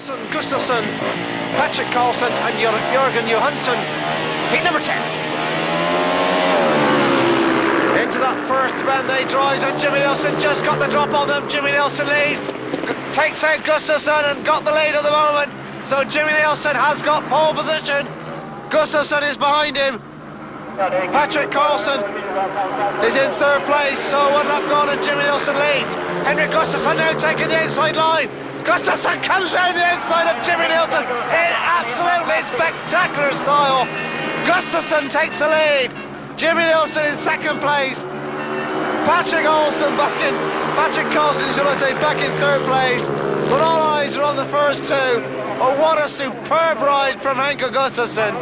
Gustafsson, Patrick Carlson and Jürgen Johansson. Heat number 10. Into that first bend they drives and Jimmy Nielsen just got the drop on them. Jimmy Nielsen leads, takes out Gustafsson and got the lead at the moment. So Jimmy Nielsen has got pole position. Gustafsson is behind him. Patrick Carlson is in third place, so one lap gone and Jimmy Nielsen leads. Henrik Gustafsson now taking the outside line. Gustafsson comes round the outside of Jimmy Nielsen in absolutely spectacular style. Gustafsson takes the lead. Jimmy Nielsen in second place. Patrick Carlson, should I say, back in third place. But all eyes are on the first two. Oh, what a superb ride from Henka Gustafsson.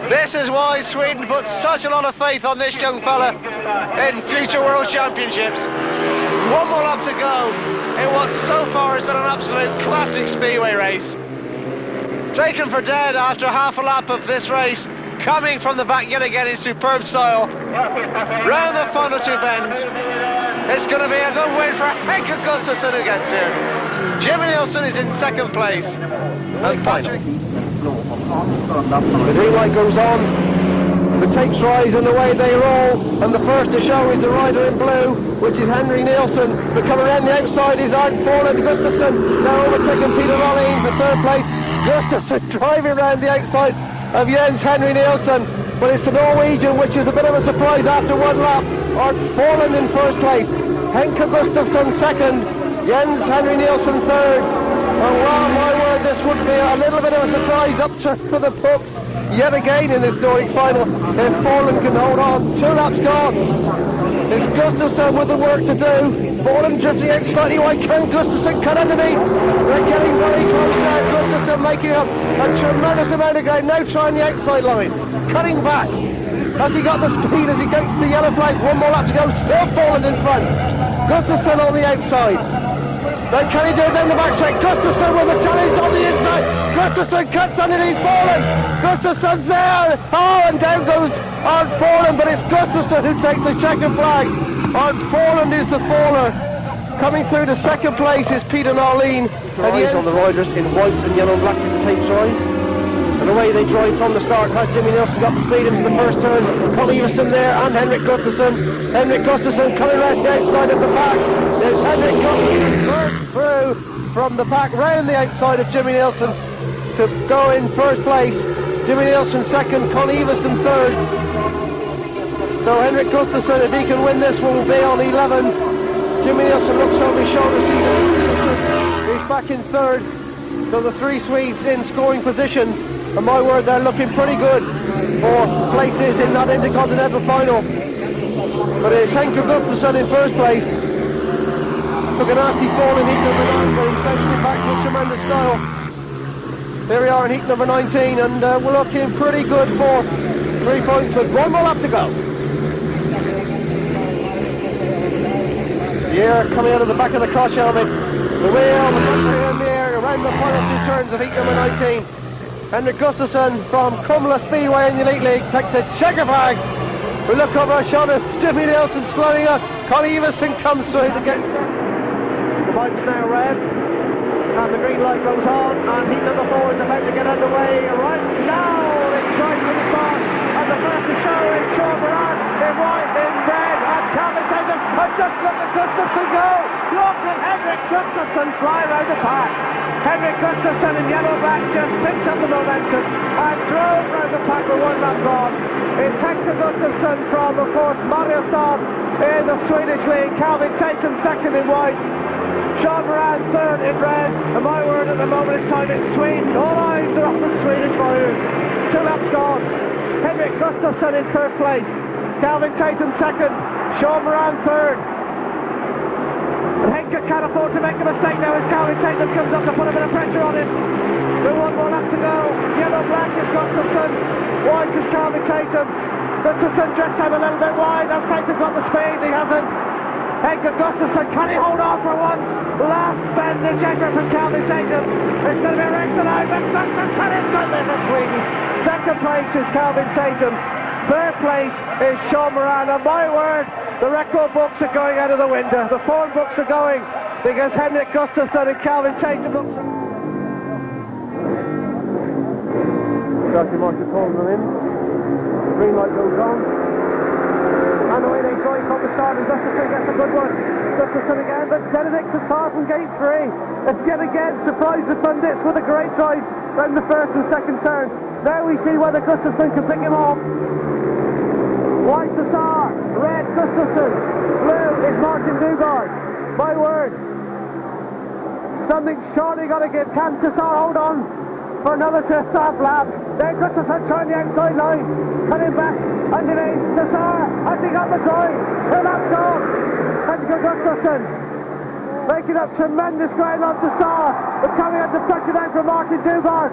This is why Sweden put such a lot of faith on this young fella in future World Championships. One more lap to go in what so far has been an absolute classic speedway race. Taken for dead after half a lap of this race, coming from the back yet again in superb style. Round the final two bends. It's going to be a good win for Henka Gustafsson who gets here. Jimmy Nielsen is in second place. And Patrick. The green light goes on, the tapes rise and away they roll, and the first to show is the rider in blue, which is Henrik Nielsen. But coming around the outside is Arndt Gustafsson, now overtaking Peter Rolling for third place. Gustafsson driving around the outside of Jens Henrik Nielsen, but it's the Norwegian, which is a bit of a surprise after one lap. Arndt in first place, Henka Gustafsson second, Jens Henrik Nielsen third. Oh wow, my word, this would be a little bit of a surprise up for the books yet again in this Nordic final. If Forlund can hold on, 2 laps gone. It's Gustafsson with the work to do. Forlund drifting out slightly wide, can Gustafsson cut underneath? They're getting very close now. Gustafsson making up a tremendous amount of ground, now trying the outside line. Cutting back. Has he got the speed as he goes to the yellow flag? One more lap to go, still Forlund in front. Gustafsson on the outside. Then can he do it down the back straight? Gustafsson with the challenge on the inside. Gustafsson cuts underneath Forlund. Gustafsson's there. Oh, and down goes Arndt Forlund, but it's Gustafsson who takes the checkered flag. Arndt Forlund is the faller. Coming through to second place is Peter Norlin. And he is on the riders in white and yellow and black with the tapes rise. And away they drive from the start. Has Jimmy Nielsen got the speed into the first turn? Colin Iverson there and Henrik Gustafsson. Henrik Gustafsson coming around the outside of the pack. There's Henrik Gustafsson burst through from the pack round the outside of Jimmy Nielsen to go in first place. Jimmy Nielsen second, Colin Iverson third. So Henrik Gustafsson, if he can win this, will be on 11. Jimmy Nielsen looks over his shoulder, he's back in third. So the 3 Swedes in scoring position. And my word, they're looking pretty good for places in that Intercontinental final. But it's Henka Gustafsson in first place. Took a nasty fall in heat number 9, but he's bounced it back with tremendous style. Here we are in heat number 19, and we're looking pretty good for 3 points with 1 more lap to go. The air coming out of the back of the cross helmet. The wheel, the country in the air around the final 2 turns of heat number 19. Henrik Gustafsson from Kumla Speedway in the Elite League takes a checker flag. We look over our shoulder, Jimmy Nielsen slowing up. Colin Iverson comes through to get... The lights now red, and the green light goes on, and heat number 4 is about to get underway. Right now, it's right from the start, and the first to show is Sean Moran in white, in red, and Calvin Tatum, and just look at Gustafsson go! Look at Henrik Gustafsson fly around the pack. Henrik Gustafsson in yellow-black just picks up the momentum and drove round the pack with 1 lap gone. It's Henka Gustafsson from, of course, Mariestad in the Swedish league. Calvin Tatum second in white. Sean Moran third in red. And my word, at the moment in time, it's Sweden. All eyes are off the Swedish riders. 2 laps gone. Henrik Gustafsson in third place. Calvin Tatum second. Sean Moran third. And Henka can't afford to make a mistake now as Calvin Tatum comes up to put a bit of pressure on him. With 1 more lap to go. Yellow-black is Gustafsson. White is Calvin Tatum. Gustafsson just out a little bit wide. Has Tatum got the speed? He hasn't. Henka Gustafsson, can he hold on for one last bend and checker from Calvin Tatum? It's going to be a race tonight, but Gustafsson is good there for Sweden. Second place is Calvin Tatum. Third place is Sean Moran. And my word, the record books are going out of the window. The form books are going because Henrik Gustafsson and Calvin Tatum books are... Dirty Marshall pulls them in. Green light goes on. And away they go from the start, and Gustafsson gets a good one. Gustafsson again, but Benedict is far from gate 3. It's yet again surprised the pundits with a great drive around the first and second turn. Now we see whether Gustafsson can pick him off. White Cesar, red Gustafsson, blue is Martin Dugard. My word. Something surely got to give. Can Cesar hold on for another stop lap? Then Gustafsson trying the outside line. Cutting back underneath. Cesar has he got the drive. The lap's off. Henka Gustafsson making up tremendous ground on Cesar. But coming out the pressure down from Martin Dugard.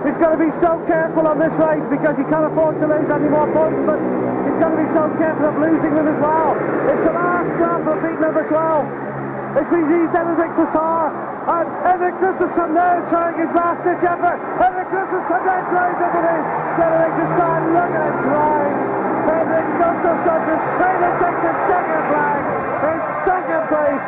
He's got to be so careful on this race because he can't afford to lose any more points, but he's got to be so careful of losing them as well. It's the last lap of beat number 12. It's been Henrik Cesar and Henrik Gustafsson now trying his last ditch effort. Henrik Gustafsson then drives underneath. Henrik Cesar looking at drive. Henrik Gustafsson just straight and takes the second flag. In second place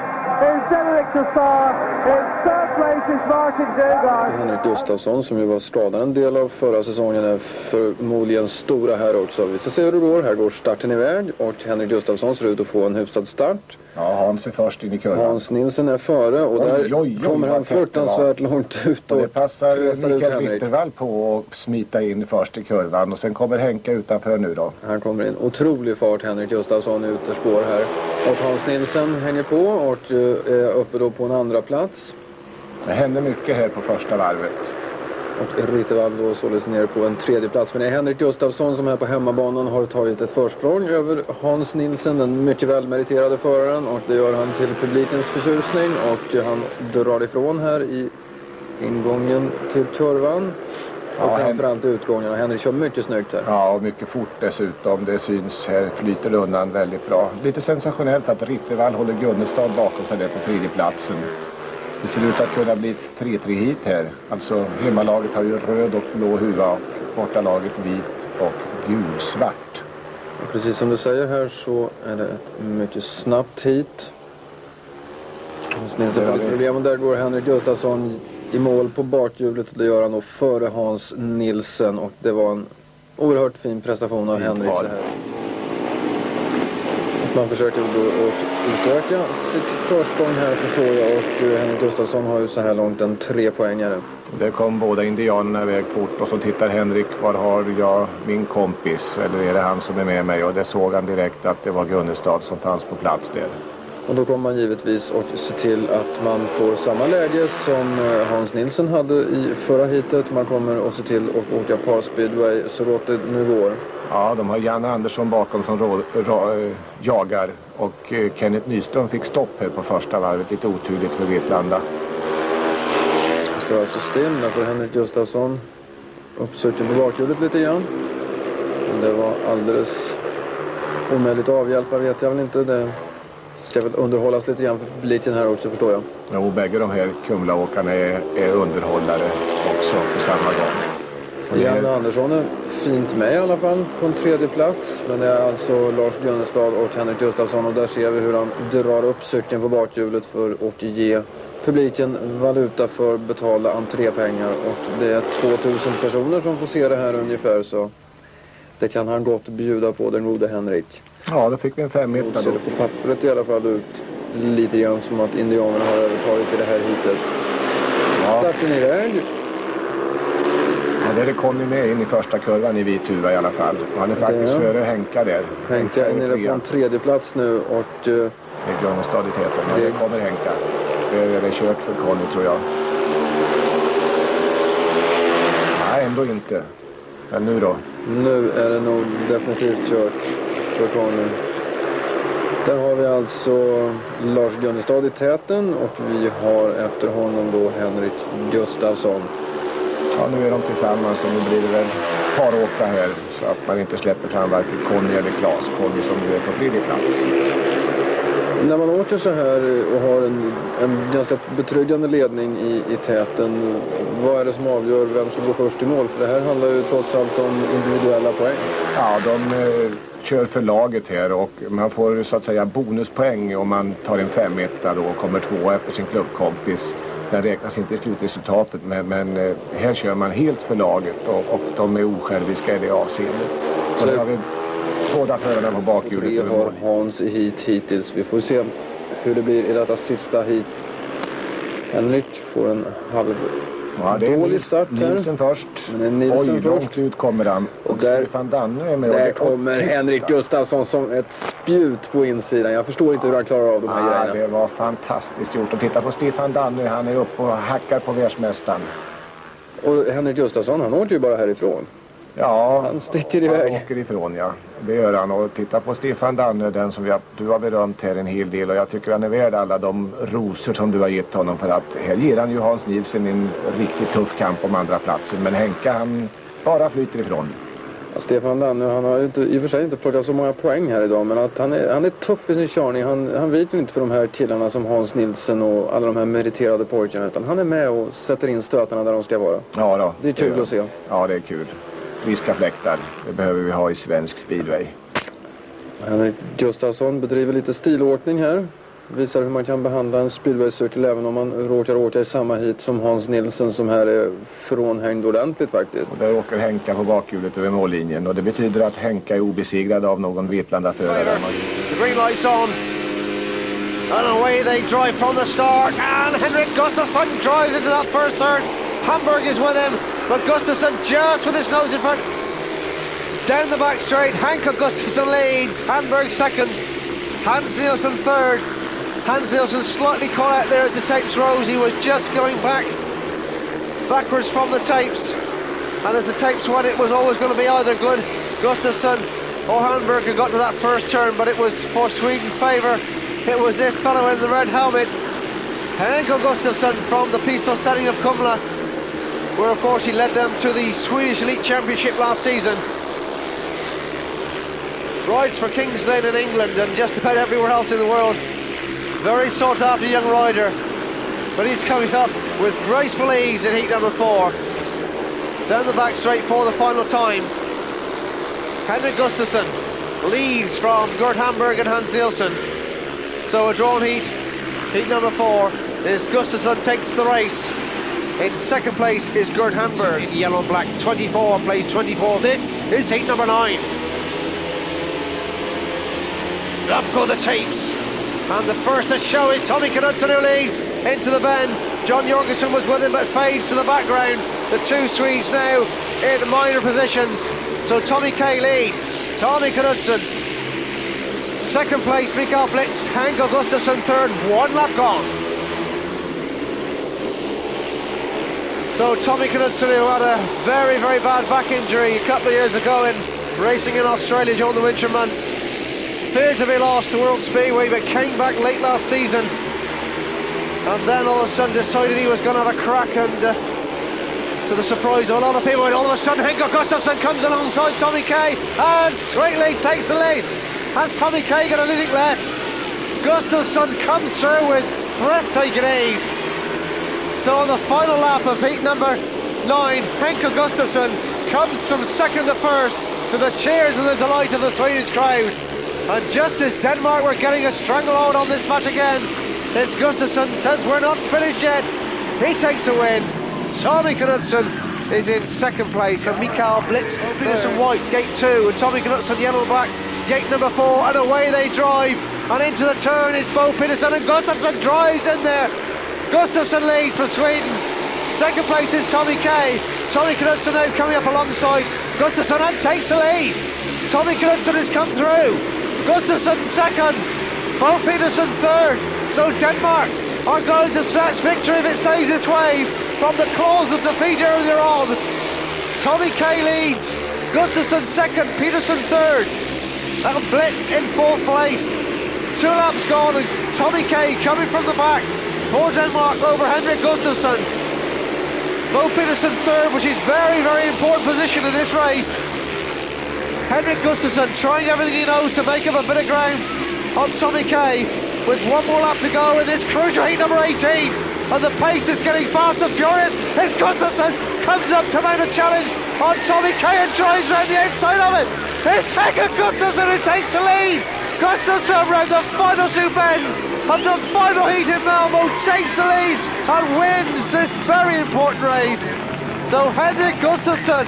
is Henrik Cesar. In third place is Martin Dugard. Henrik Gustafsson som ju var skadad en del av förra säsongen är förmodligen stora här också. Vi ska se hur det går. Här går starten iväg och Henrik Gustafsson ser ut att få en hyfsad start. Ja, Hans är först in i kurvan. Hans Nilsen är före och där kommer han fruktansvärt långt ut. Och det passar Mikael Rittervall på att smita in först i kurvan och sen kommer Henka utanför nu då. Han kommer in. Otrolig fart Henrik Gustafsson i ytterspår här. Och Hans Nilsen hänger på och är uppe då på en andra plats. Det händer mycket här på första varvet. Och Rittervall då således ner på en tredje plats. Men det är Henrik Gustafsson som här på hemmabanan har tagit ett försprång över Hans Nilsen, den mycket välmeriterade föraren. Och det gör han till publikens förtjusning. Och han drar ifrån här i ingången till kurvan. Och framförallt utgången. Och Henrik kör mycket snyggt här. Ja, och mycket fort dessutom. Det syns här, flyter undan väldigt bra. Lite sensationellt att Rittervall håller Gunnestad bakom sig där på tredje platsen. Det ser ut att kunna bli ett 3-3 hit här. Alltså hemmalaget har ju röd och blå huva och bortalaget vit och gulsvart. Och precis som du säger här så är det ett mycket snabbt hit. Hans Nilsen har lite problem och där går Henrik Gustafsson i mål på bakhjulet och det gör han då före Hans Nilsen och det var en oerhört fin prestation av Henrik så här. Man försöker då att utöka sitt försprång här förstår jag och Henrik Gustafsson har ju så här långt en 3-poängare. Det kom båda indianerna iväg fort och så tittar Henrik, var har jag min kompis eller är det han som är med mig och det såg han direkt att det var Gunnestad som fanns på plats där. Och då kommer man givetvis att se till att man får samma läge som Hans Nilsen hade i förra hitet. Man kommer att se till att åka par speedway så låt det nu går. Ja, de har Janne Andersson bakom som jagar och Kenneth Nyström fick stopp här på första varvet. Lite oturligt för Vetlanda. Det står alltså still där för Henrik Gustafsson. Uppsöker på bakhjulet lite grann. Men det var alldeles omöjligt att avhjälpa vet jag väl inte. Det ska väl underhållas lite grann för publiken här också förstår jag. Jo, bägge de här Kumlaåkarna är underhållare också på samma gång. Och Janne Andersson är fint med i alla fall på en tredje plats. Men det är alltså Lars Gunnestad och Henrik Gustafsson och där ser vi hur han drar upp cykeln på bakhjulet för att ge publiken valuta för betala entrépengar. Och det är 2000 personer som får se det här ungefär så det kan han gott bjuda på den gode Henrik. Ja, då fick vi en 5-1 då. Ser det på pappret i alla fall ut lite grann som att indianerna har övertagit i det här hitet. Ja. Starten iväg. Ja, det är Conny med in i första kurvan i vit huva i alla fall. Och han är faktiskt före Henka där. Henka är nere på en tredje plats nu och... det är Gunnestad i täten. Ja, det kommer Henka. Det är kört för Conny tror jag. Nej, ändå inte. Men nu då? Nu är det nog definitivt kört för Conny. Där har vi alltså Lars Gunnestad i täten och vi har efter honom då Henrik Gustafsson. Ja, nu är de tillsammans och nu blir det väl paråka här så att man inte släpper fram varken Conny eller Claes. Conny som nu är på tredje plats. När man åker så här och har en ganska betryggande ledning i täten, vad är det som avgör vem som går först i mål? För det här handlar ju trots allt om individuella poäng. Ja, de kör för laget här och man får så att säga bonuspoäng om man tar en 5-1 då och kommer 2 efter sin klubbkompis. Den räknas inte i slutresultatet, men här kör man helt för laget och de är osjälviska i det avseendet. Så nu har vi båda förarna på bakhjulet. Vi har Hans i hit hittills. Vi får se hur det blir i detta sista hit. Henrik får en dålig start här. Nilsen först. Nilsen långt ut kommer han. Och Stefan Danne är med. Där kommer Henrik Gustafsson som ett spjut på insidan. Jag förstår inte hur han klarar av de här grejerna. Det var fantastiskt gjort. Och titta på Stefan Danne, han är uppe och hackar på världsmästaren. Och Henrik Gustafsson, han åker ju bara härifrån. Ja, han sticker iväg. Han åker ifrån, ja. Det gör han. Och titta på Stefan Danne, den som du har berömt här en hel del. Och jag tycker han är värd alla de rosor som du har gett honom. För att här ger han ju Hans Nilsen en riktigt tuff kamp om andra platsen. Men Henka, han bara flyter ifrån. Ja, Stefan Danne, han har ju i och för sig inte plockat så många poäng här idag. Men att han är tuff i sin körning. Han viker inte för de här killarna som Hans Nilsen och alla de här meriterade pojkarna. Utan han är med och sätter in stötarna där de ska vara. Ja då. Det är kul att se. Ja, det är kul. Friska fläktar, det behöver vi ha i svensk speedway. Henrik Gustafsson bedriver lite stilåkning här. Visar hur man kan behandla en speedwaycykel även om man råkar åka i samma hit som Hans Nilsen som här är frånhängd ordentligt faktiskt. Och där åker Henka på bakhjulet över mållinjen och det betyder att Henka är obesegrad av någon Vetlanda-förare. The green light's on. And away they drive from the start. And Henrik Gustafsson drives into that first turn. Hamburg is with him, but Gustafsson just with his nose in front. Down the back straight, Henka Gustafsson leads, Hamburg second, Hans Nielsen third. Hans Nielsen slightly caught out there as the tapes rose. He was just going backwards from the tapes. And as the tapes went, it was always going to be either good Gustafsson or Hamburg who got to that first turn, but it was for Sweden's favour. It was this fellow in the red helmet, Henka Gustafsson from the peaceful setting of Kumla, where of course he led them to the Swedish Elite Championship last season. Rides for Kings Lynn in England and just about everywhere else in the world. Very sought after young rider, but he's coming up with graceful ease in heat number 4. Down the back straight for the final time. Henrik Gustafsson leads from Gert Hamburg and Hans Nielsen. So a drawn heat, heat number 4, is Gustafsson takes the race. In second place is Gert Hamburg. In yellow and black, 24 plays 24. This is heat number 9. Up go the tapes. And the first to show is Tommy Knudsen who leads into the bend. John Jorgensen was with him but fades to the background. The two Swedes now in minor positions. So Tommy K leads. Tommy Knudsen. Second place, Mikael Blitz. Henka Gustafsson third. 1 lap gone. So Tommy Knudsen, who had a very, very bad back injury a couple of years ago in racing in Australia during the winter months. Feared to be lost to World Speedway, but came back late last season. And then all of a sudden decided he was going to have a crack, and to the surprise of a lot of people, and all of a sudden Henka Gustafsson comes alongside Tommy K and sweetly takes the lead. Has Tommy K got anything left? Gustafsson comes through with breathtaking ease. So on the final lap of heat number 9, Henka Gustafsson comes from second to first to the cheers and the delight of the Swedish crowd. And just as Denmark were getting a stranglehold on this match again, this Gustafsson says we're not finished yet. He takes a win. Tommy Knudsen is in second place, and Mikael Blitz, Peterson White, gate 2, and Tommy Knudsen yellow black, gate number 4, and away they drive. And into the turn is Bo Peterson, and Gustafsson drives in there. Gustafsson leads for Sweden. Second place is Tommy K. Tommy Knudsen now coming up alongside Gustafsson and takes the lead. Tommy Knudsen has come through. Gustafsson second, Bo Peterson third. So Denmark are going to snatch victory if it stays this way from the claws of defeat earlier on. Tommy K leads, Gustafsson second, Peterson third. And Blitz in 4th place. 2 laps gone and Tommy K coming from the back for Denmark over Henrik Gustafsson. Bo Peterson third, which is very, very important position in this race. Henrik Gustafsson trying everything he knows to make up a bit of ground on Tommy K with 1 more lap to go in this crucial heat number 18. And the pace is getting fast and furious. As Gustafsson comes up to mount a challenge on Tommy K and drives around the outside of it. It's Henka Gustafsson who takes the lead. Gustafsson around the final 2 bends of the final heat in Malmo takes the lead and wins this very important race. So Henrik Gustafsson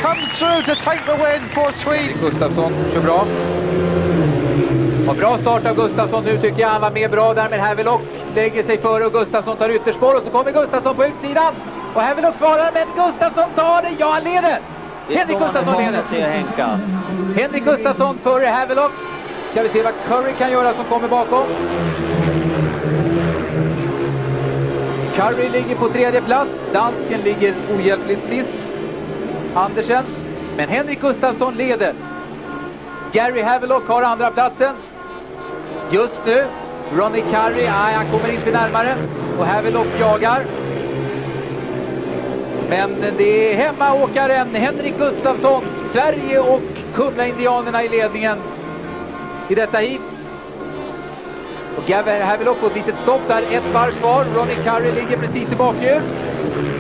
comes through to take the win for Sweden. Gustafsson kör bra. Och bra start av Gustafsson nu tycker jag. Han var med bra där, men Havelock lägger sig före och Gustafsson tar ytterspår. Och så kommer Gustafsson på utsidan. Och Havelock svarar, men Gustafsson tar det. Ja, han leder. Henrik Gustafsson leder. Henka. Henrik Gustafsson före Havelock. Ska vi se vad Curry kan göra som kommer bakom. Curry ligger på tredje plats. Dansken ligger ohjälpligt sist. Andersen. Men Henrik Gustafsson leder. Gary Havelock har andra platsen. Just nu. Ronnie Curry, han kommer inte närmare. Och Havelock jagar. Men det är hemmaåkaren Henrik Gustafsson. Sverige och Kumla-indianerna i ledningen i detta hit. Och Gary Havelock på ett litet stopp där. Ett varv kvar. Ronnie Curry ligger precis i bakhjul.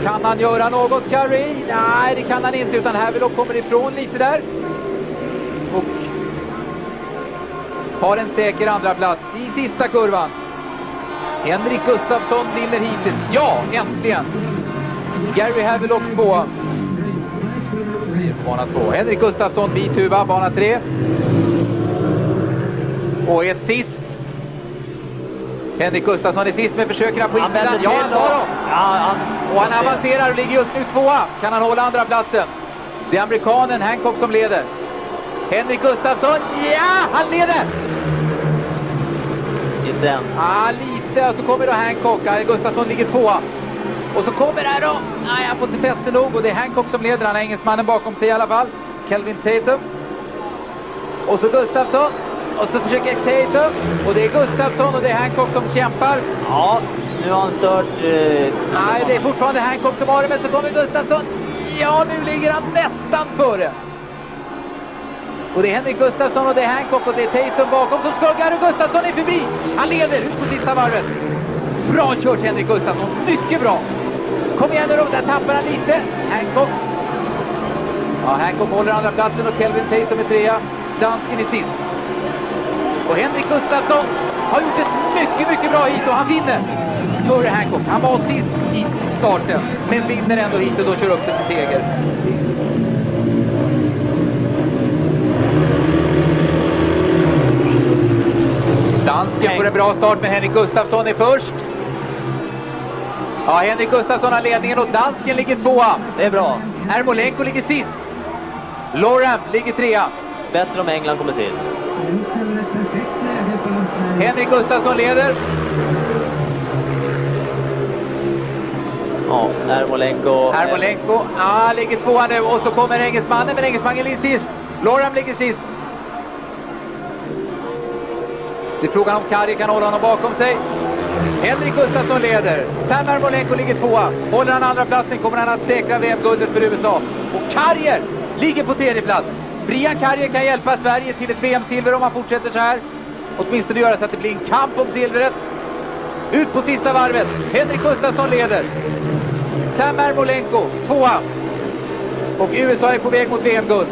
Kan han göra något, Curry? Nej, det kan han inte, utan Havelock kommer ifrån lite där. Och har en säker andra plats i sista kurvan. Henrik Gustafsson vinner hittills. Ja, äntligen! Gary Havelock på bana 2. Henrik Gustafsson vid tuba, bana 3. Och är sist. Henrik Gustafsson är sist med försökerna på insidan. Ja, han tar dem. Och han avancerar och ligger just nu tvåa. Kan han hålla andra platsen? Det är amerikanen Hancock som leder. Henrik Gustafsson, ja, han leder! Inte än. Ja, lite. Och så kommer då Hancock. Gustafsson ligger tvåa. Och så kommer det här då. Nej, han får inte fäste nog. Och det är Hancock som leder. Han har engelsmannen bakom sig i alla fall. Kelvin Tatum. Och så Gustafsson. Och så försöker Tatum. Och det är Gustafsson och det är Hancock som kämpar. Ja, nu har han stört... Nej, det är fortfarande Hancock som har det. Men så kommer Gustafsson. Ja, nu ligger han nästan före. Och det är Henrik Gustafsson och det är Hancock och det är Tatum bakom som skuggar. Och Gustafsson är förbi. Han leder ut på sista varvet. Bra kört Henrik Gustafsson. Mycket bra. Kom igen nu då. Där tappar han lite. Hancock. Ja, Hancock håller andra platsen och Kelvin Tatum är trea. Dansken är sist. Och Henrik Gustafsson har gjort ett mycket bra hit och han vinner före Hancock. Han var sist i starten men vinner ändå hit och då kör upp sig till seger. Dansken får en bra start men Henrik Gustafsson är först. Ja, Henrik Gustafsson har ledningen och dansken ligger tvåa. Det är bra. Ermolenko ligger sist. Loram ligger trea. Bättre om England kommer sist. Henrik Gustafsson leder. Ja, Ermolenko. Ja, ligger tvåa nu och så kommer engelsmannen, men engelsmannen ligger sist. Loram ligger sist. Det är frågan om Kari kan hålla honom bakom sig. Henrik Gustafsson leder. Sam Ermolenko ligger tvåa. Håller han andra platsen kommer han att säkra VM-guldet för USA. Och Karrier ligger på tredje plats. Brian Karrier kan hjälpa Sverige till ett VM-silver om han fortsätter så här. Åtminstone göra så att det blir en kamp om silvret. Ut på sista varvet. Henrik Gustafsson leder. Sam Ermolenko tvåa. Och USA är på väg mot VM-guld.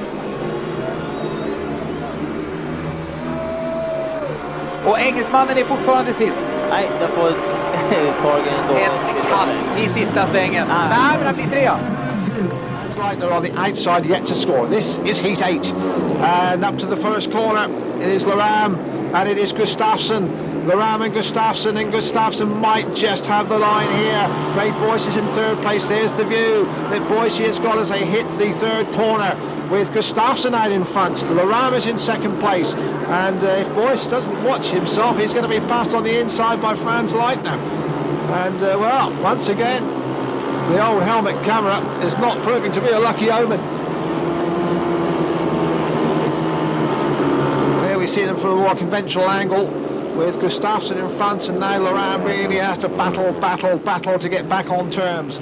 Och engelsmannen är fortfarande sist. Nej, jag får Torgen då. En kall i sista svängen. Nej, men han blir trea. They're on the outside yet to score. This is heat 8. And up to the first corner, it is Loram and it is Gustafsson. Loram and Gustafsson might just have the line here. Craig Boyce is in third place. There's the view that Boyce has got as they hit the third corner with Gustafsson out in front. Loram is in second place. And if Boyce doesn't watch himself, he's going to be passed on the inside by Franz Leitner. And well, once again, the old helmet camera is not proving to be a lucky omen. There we see them from a more conventional angle with Gustafsson in front, and now Loram really has to battle to get back on terms.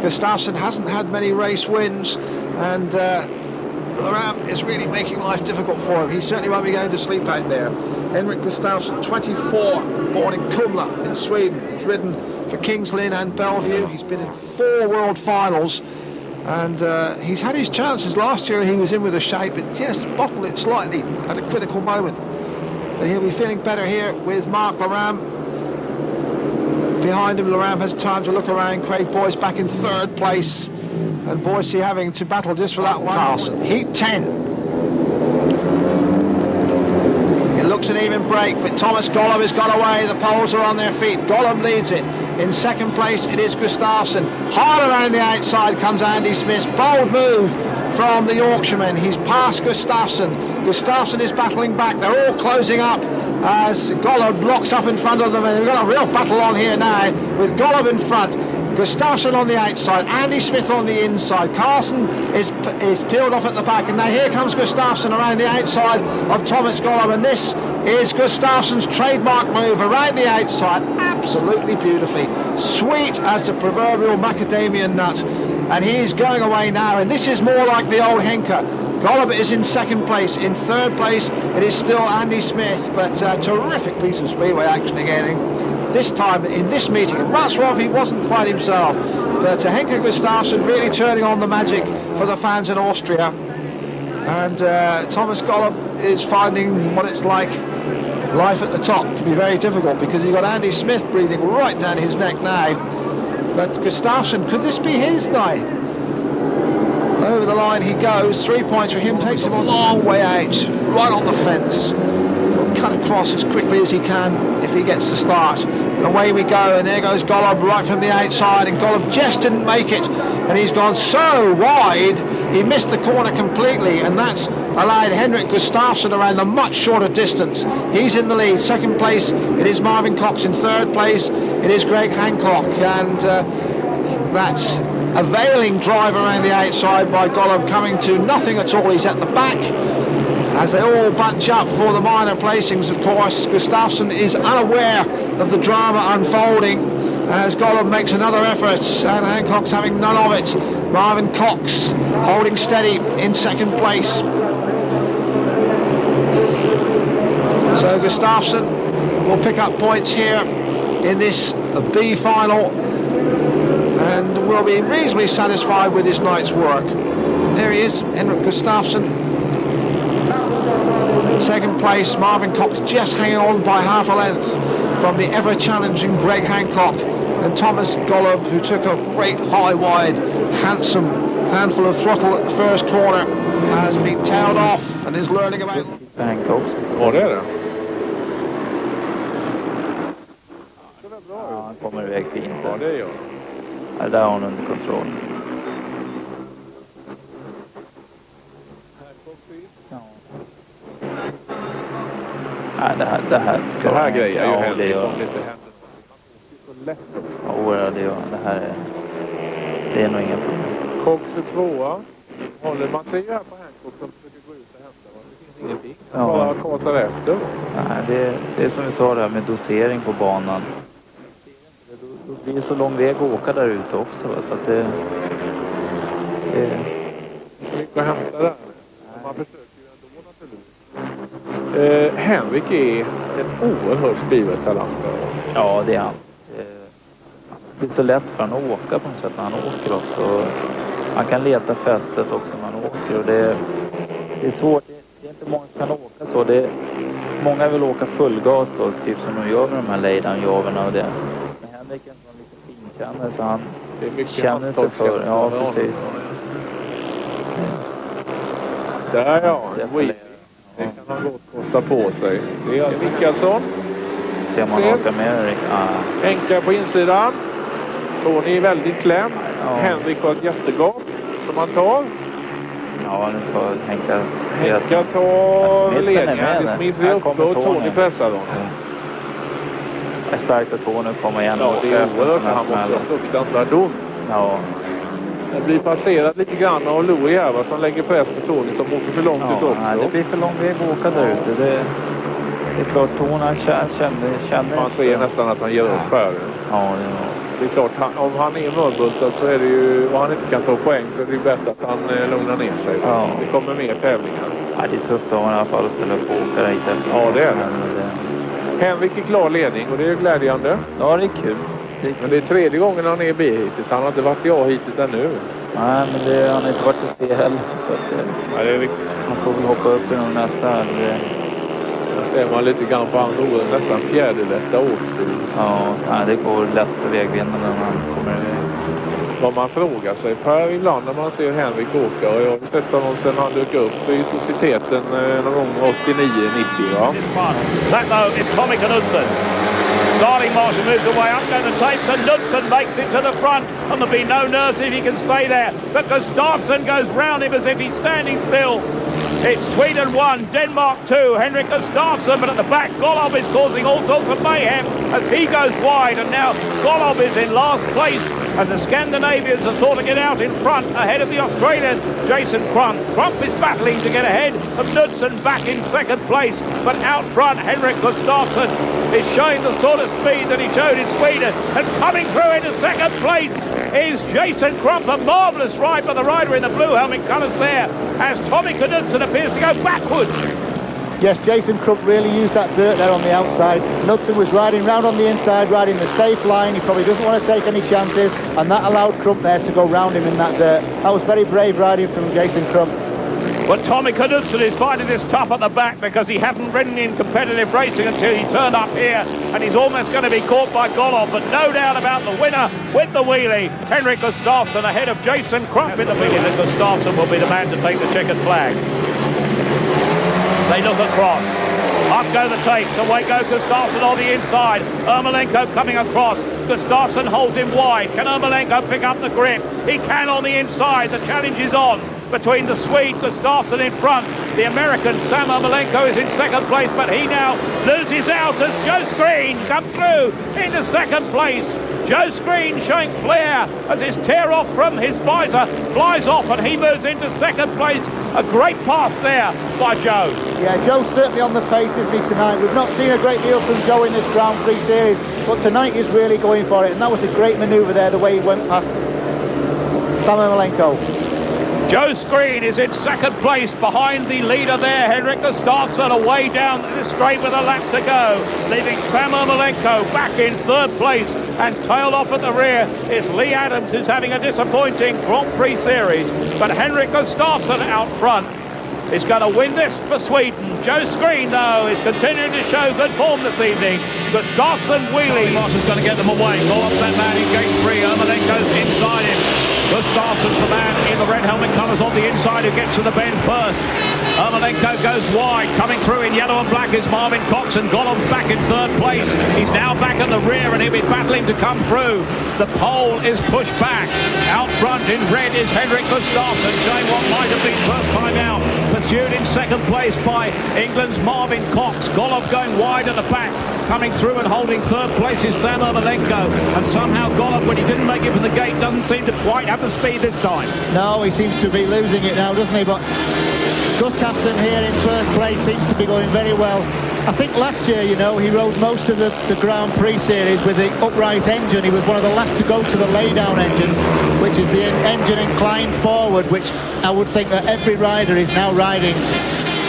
Gustafsson hasn't had many race wins, and Loram is really making life difficult for him. He certainly won't be going to sleep out there. Henrik Gustafsson, 24, born in Kumla in Sweden. He's ridden for Kings Lynn and Bellevue. He's been in 4 world finals, and he's had his chances. Last year he was in with a shape, but just bottled it slightly at a critical moment. But he'll be feeling better here with Mark Loram. behind him, Laram has time to look around. Craig Boyce back in 3rd place. And Boise having to battle just for that one. Carlson, heat 10. It looks an even break, but Thomas Golub has got away. The poles are on their feet. Golub leads it. In 2nd place, it is Gustafsson. Hard around the outside comes Andy Smith. Bold move from the Yorkshireman. He's past Gustafsson. Gustafsson is battling back. They're all closing up as Golub blocks up in front of them. And we've got a real battle on here now with Golub in front. Gustafsson on the outside, Andy Smith on the inside. Carlson is peeled off at the back, and now here comes Gustafsson around the outside of Thomas Golub, and this is Gustafsson's trademark move around the outside, absolutely beautifully, sweet as the proverbial macadamia nut, and he's going away now, and this is more like the old Henka. Golub is in 2nd place. In 3rd place, it is still Andy Smith, but a terrific piece of speedway action again. This time in this meeting, in Wrocław he wasn't quite himself, but Henka Gustafsson really turning on the magic for the fans in Austria, and Thomas Golub is finding what it's like life at the top to be very difficult, because you've got Andy Smith breathing right down his neck now, but Gustafsson, could this be his day? Over the line he goes, 3 points for him, takes him a long way out, right on the fence. Cut across as quickly as he can if he gets the start. And away we go, and there goes Golub right from the outside, and Golub just didn't make it, and he's gone so wide he missed the corner completely, and that's allowed Henrik Gustafsson around the much shorter distance. He's in the lead. 2nd place it is Marvin Cox. In 3rd place it is Greg Hancock, and that's a veiling drive around the outside by Golub, coming to nothing at all. He's at the back as they all bunch up for the minor placings. Of course, Gustafsson is unaware of the drama unfolding as Golub makes another effort, and Hancock's having none of it. Marvin Cox holding steady in 2nd place. So Gustafsson will pick up points here in this B final, and will be reasonably satisfied with his night's work. There he is, Henrik Gustafsson. 2nd place, Marvin Cox just hanging on by half a length from the ever-challenging Greg Hancock, and Thomas Golub, who took a great high wide, handsome handful of throttle at the first corner, has been tailed off and is learning about Hancock. Ja, det är det. Ja, han kommer iväg fint. Ja, det gör han. Där har han under kontroll. Nej, det här grejer ja, ju det gör lite händer. Så lätt. Ja, det gör det här är nog inga problem. Cox är 2:a. Man ser ju här på Hancock som försöker gå ut och hämta. Det finns ingenting. Han bara kasar efter. Nej, det är som vi sa där med dosering på banan. Då blir det så lång väg att åka där ute också. Va? Så att det mycket att hämta där. Man försöker ju ändå naturligtvis. Henrik är en oerhört skrivet talang. Ja, det är han. Det är så lätt för han att åka på något sätt när han åker också. Man kan leta fästet också när man åker, och det är svårt. Det är inte många som kan åka så. Många vill åka fullgas då, typ som de gör med de här Leidan-javerna och det. Men Henrik är en sån lite finkännare, så han känner sig för. Ja, precis. Där ja, det kan han gott kosta på sig. Det är Mikaelsson. Ser man åka med Henrik. Henka på insidan. Tony är väldigt kläm. Ja. Henrik har ett jättegap som han tar. Ja, nu tar Henka. Henka tar ledningen. Smith är uppe och Tony pressar honom. Det är starkt att Tony kommer igen. Ja, det är oerhört. Han måste ha fruktansvärt ont. Ja. Det blir passerat lite grann av Louis här, va, som lägger press på Tony som åker för långt ut också. Nej, det blir för lång väg att åka där ute. Det är klart, Tony känner man ser nästan att han ger upp här. Ja, det är klart, om han är mörbultad så är det ju, och han inte kan ta poäng, så är det ju bättre att han lugnar ner sig. Ja. Det kommer mer tävlingar. Ja, det är tufft att ha i alla fall att ställa upp och åka dit efter. Ja, det är det. Henrik är klar ledning och det är ju glädjande. Ja, det är kul. Men det är 3:e gången han är i B-hitet. Han har inte varit i A-hitet ännu. Nej, men han har inte varit i C heller. Så att, ja, det är riktigt. Han får väl hoppa upp i någon nästa. Där ser man lite grann på andra ord, nästan fjäderlätta åksstil. Ja, det går lätt för vägvinden när man kommer iväg. Vad man frågar sig Per ibland när man ser Henrik åka, och jag har sett honom sedan han dök upp i societeten någon gång 89-90, va? That though is Tommy Knudsen. Starting marshal moves away, up go the tapes, and Knudsen makes it to the front, and there'll be no nerves if he can stay there. But Gustafsson goes round him as if he's standing still. It's Sweden 1, Denmark 2, Henrik Gustafsson, but at the back Golob is causing all sorts of mayhem as he goes wide, and now Golob is in last place, and the Scandinavians are sorting it out in front ahead of the Australian Jason Crump. Crump is battling to get ahead of Knudsen back in second place, but out front Henrik Gustafsson is showing the sort of speed that he showed in Sweden, and coming through into second place is Jason Crump. A marvellous ride by the rider in the blue helmet colours there, as Tommy Knudsen appears to go backwards. Yes, Jason Crump really used that dirt there on the outside. Knudsen was riding round on the inside, riding the safe line. He probably doesn't want to take any chances, and that allowed Crump there to go round him in that dirt. That was very brave riding from Jason Crump. Well, Tommy Knudsen is finding this tough at the back because he hadn't ridden in competitive racing until he turned up here, and he's almost going to be caught by Golob, but no doubt about the winner with the wheelie, Henrik Gustafsson ahead of Jason Crump in the wheelie, and Gustafsson will be the man to take the checkered flag. They look across. Up go the tapes. Away go Gustafsson on the inside. Ermolenko coming across. Gustafsson holds him wide. Can Ermolenko pick up the grip? He can on the inside. The challenge is on between the Swede Gustafsson in front. The American Sam Ermolenko is in second place, but he now loses out as Joe Screen comes through into second place. Joe Screen showing flair as his tear off from his visor flies off, and he moves into second place. A great pass there by Joe. Yeah, Joe's certainly on the pace, isn't he, tonight? We've not seen a great deal from Joe in this Grand Prix series, but tonight he's really going for it, and that was a great manoeuvre there, the way he went past Sam Ermolenko. Joe Screen is in second place behind the leader there, Henrik Gustafsson, away down the straight with a lap to go, leaving Sam Ermolenko back in third place, and tailed off at the rear is Lee Adams, who's having a disappointing Grand Prix series, but Henrik Gustafsson out front is going to win this for Sweden. Joe Screen, though, is continuing to show good form this evening. Gustafsson wheelie. Marshall's going to get them away. Go off that man in gate 3. Ermolenko's inside him. Gustafsson's the man in the red helmet colours on the inside who gets to the bend first. Ermolenko goes wide. Coming through in yellow and black is Marvin Cox, and Golom's back in third place. He's now back at the rear, and he'll be battling to come through. The pole is pushed back. Out front in red is Henrik Gustafsson, showing what might have been first time out. Pursued in second place by England's Marvin Cox. Golom going wide at the back. Coming through and holding third place is Sam Ermolenko, and somehow Golom, when he didn't make it from the gate, doesn't seem to quite have the speed this time. No, he seems to be losing it now, doesn't he? But Gustafsson here in first place seems to be going very well. I think last year, you know, he rode most of the Grand Prix series with the upright engine. He was one of the last to go to the lay-down engine, which is the engine inclined forward, which I would think that every rider is now riding.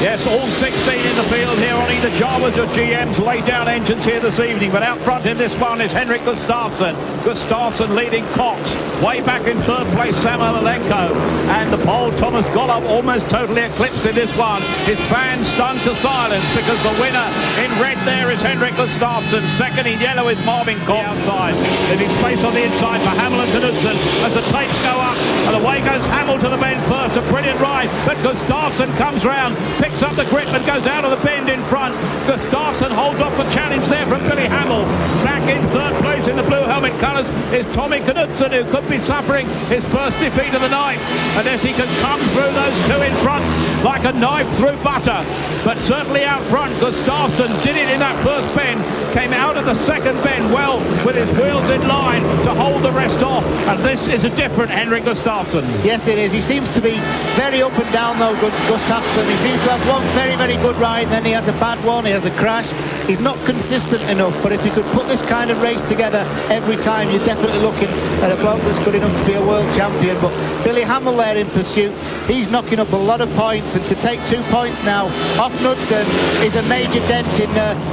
Yes, all 16 in the field here on either Jawas or GM's lay-down engines here this evening. But out front in this one is Henrik Gustafsson. Gustafsson leading Cox. Way back in third place, Sam Ermolenko. And the pole, Thomas Golub, almost totally eclipsed in this one. His fans stunned to silence because the winner in red there is Henrik Gustafsson. Second in yellow is Marvin Cox. Outside, leaving space on the inside for Hamill and Knudsen as the tapes go up. And away goes Hamill to the bend first. A brilliant ride, but Gustafsson comes round, picks up the grip and goes out of the bend in front. Gustafsson holds off the challenge there from Billy Hamill. Back in third place in the blue helmet colours is Tommy Knudsen, who could be suffering his first defeat of the night unless he can come through those two in front like a knife through butter. But certainly out front, Gustafsson did it in that first bend, came out of the second bend well with his wheels in line to hold the rest off, and this is a different Henrik Gustafsson. Yes, it is. He seems to be very up and down though, Gustafsson. He seems to have one very, very good ride, then he has a bad one, he has a crash. He's not consistent enough, but if you could put this kind of race together every time, you're definitely looking at a bloke that's good enough to be a world champion. But Billy Hamill there in pursuit, he's knocking up a lot of points, and to take 2 points now off Knudsen is a major dent in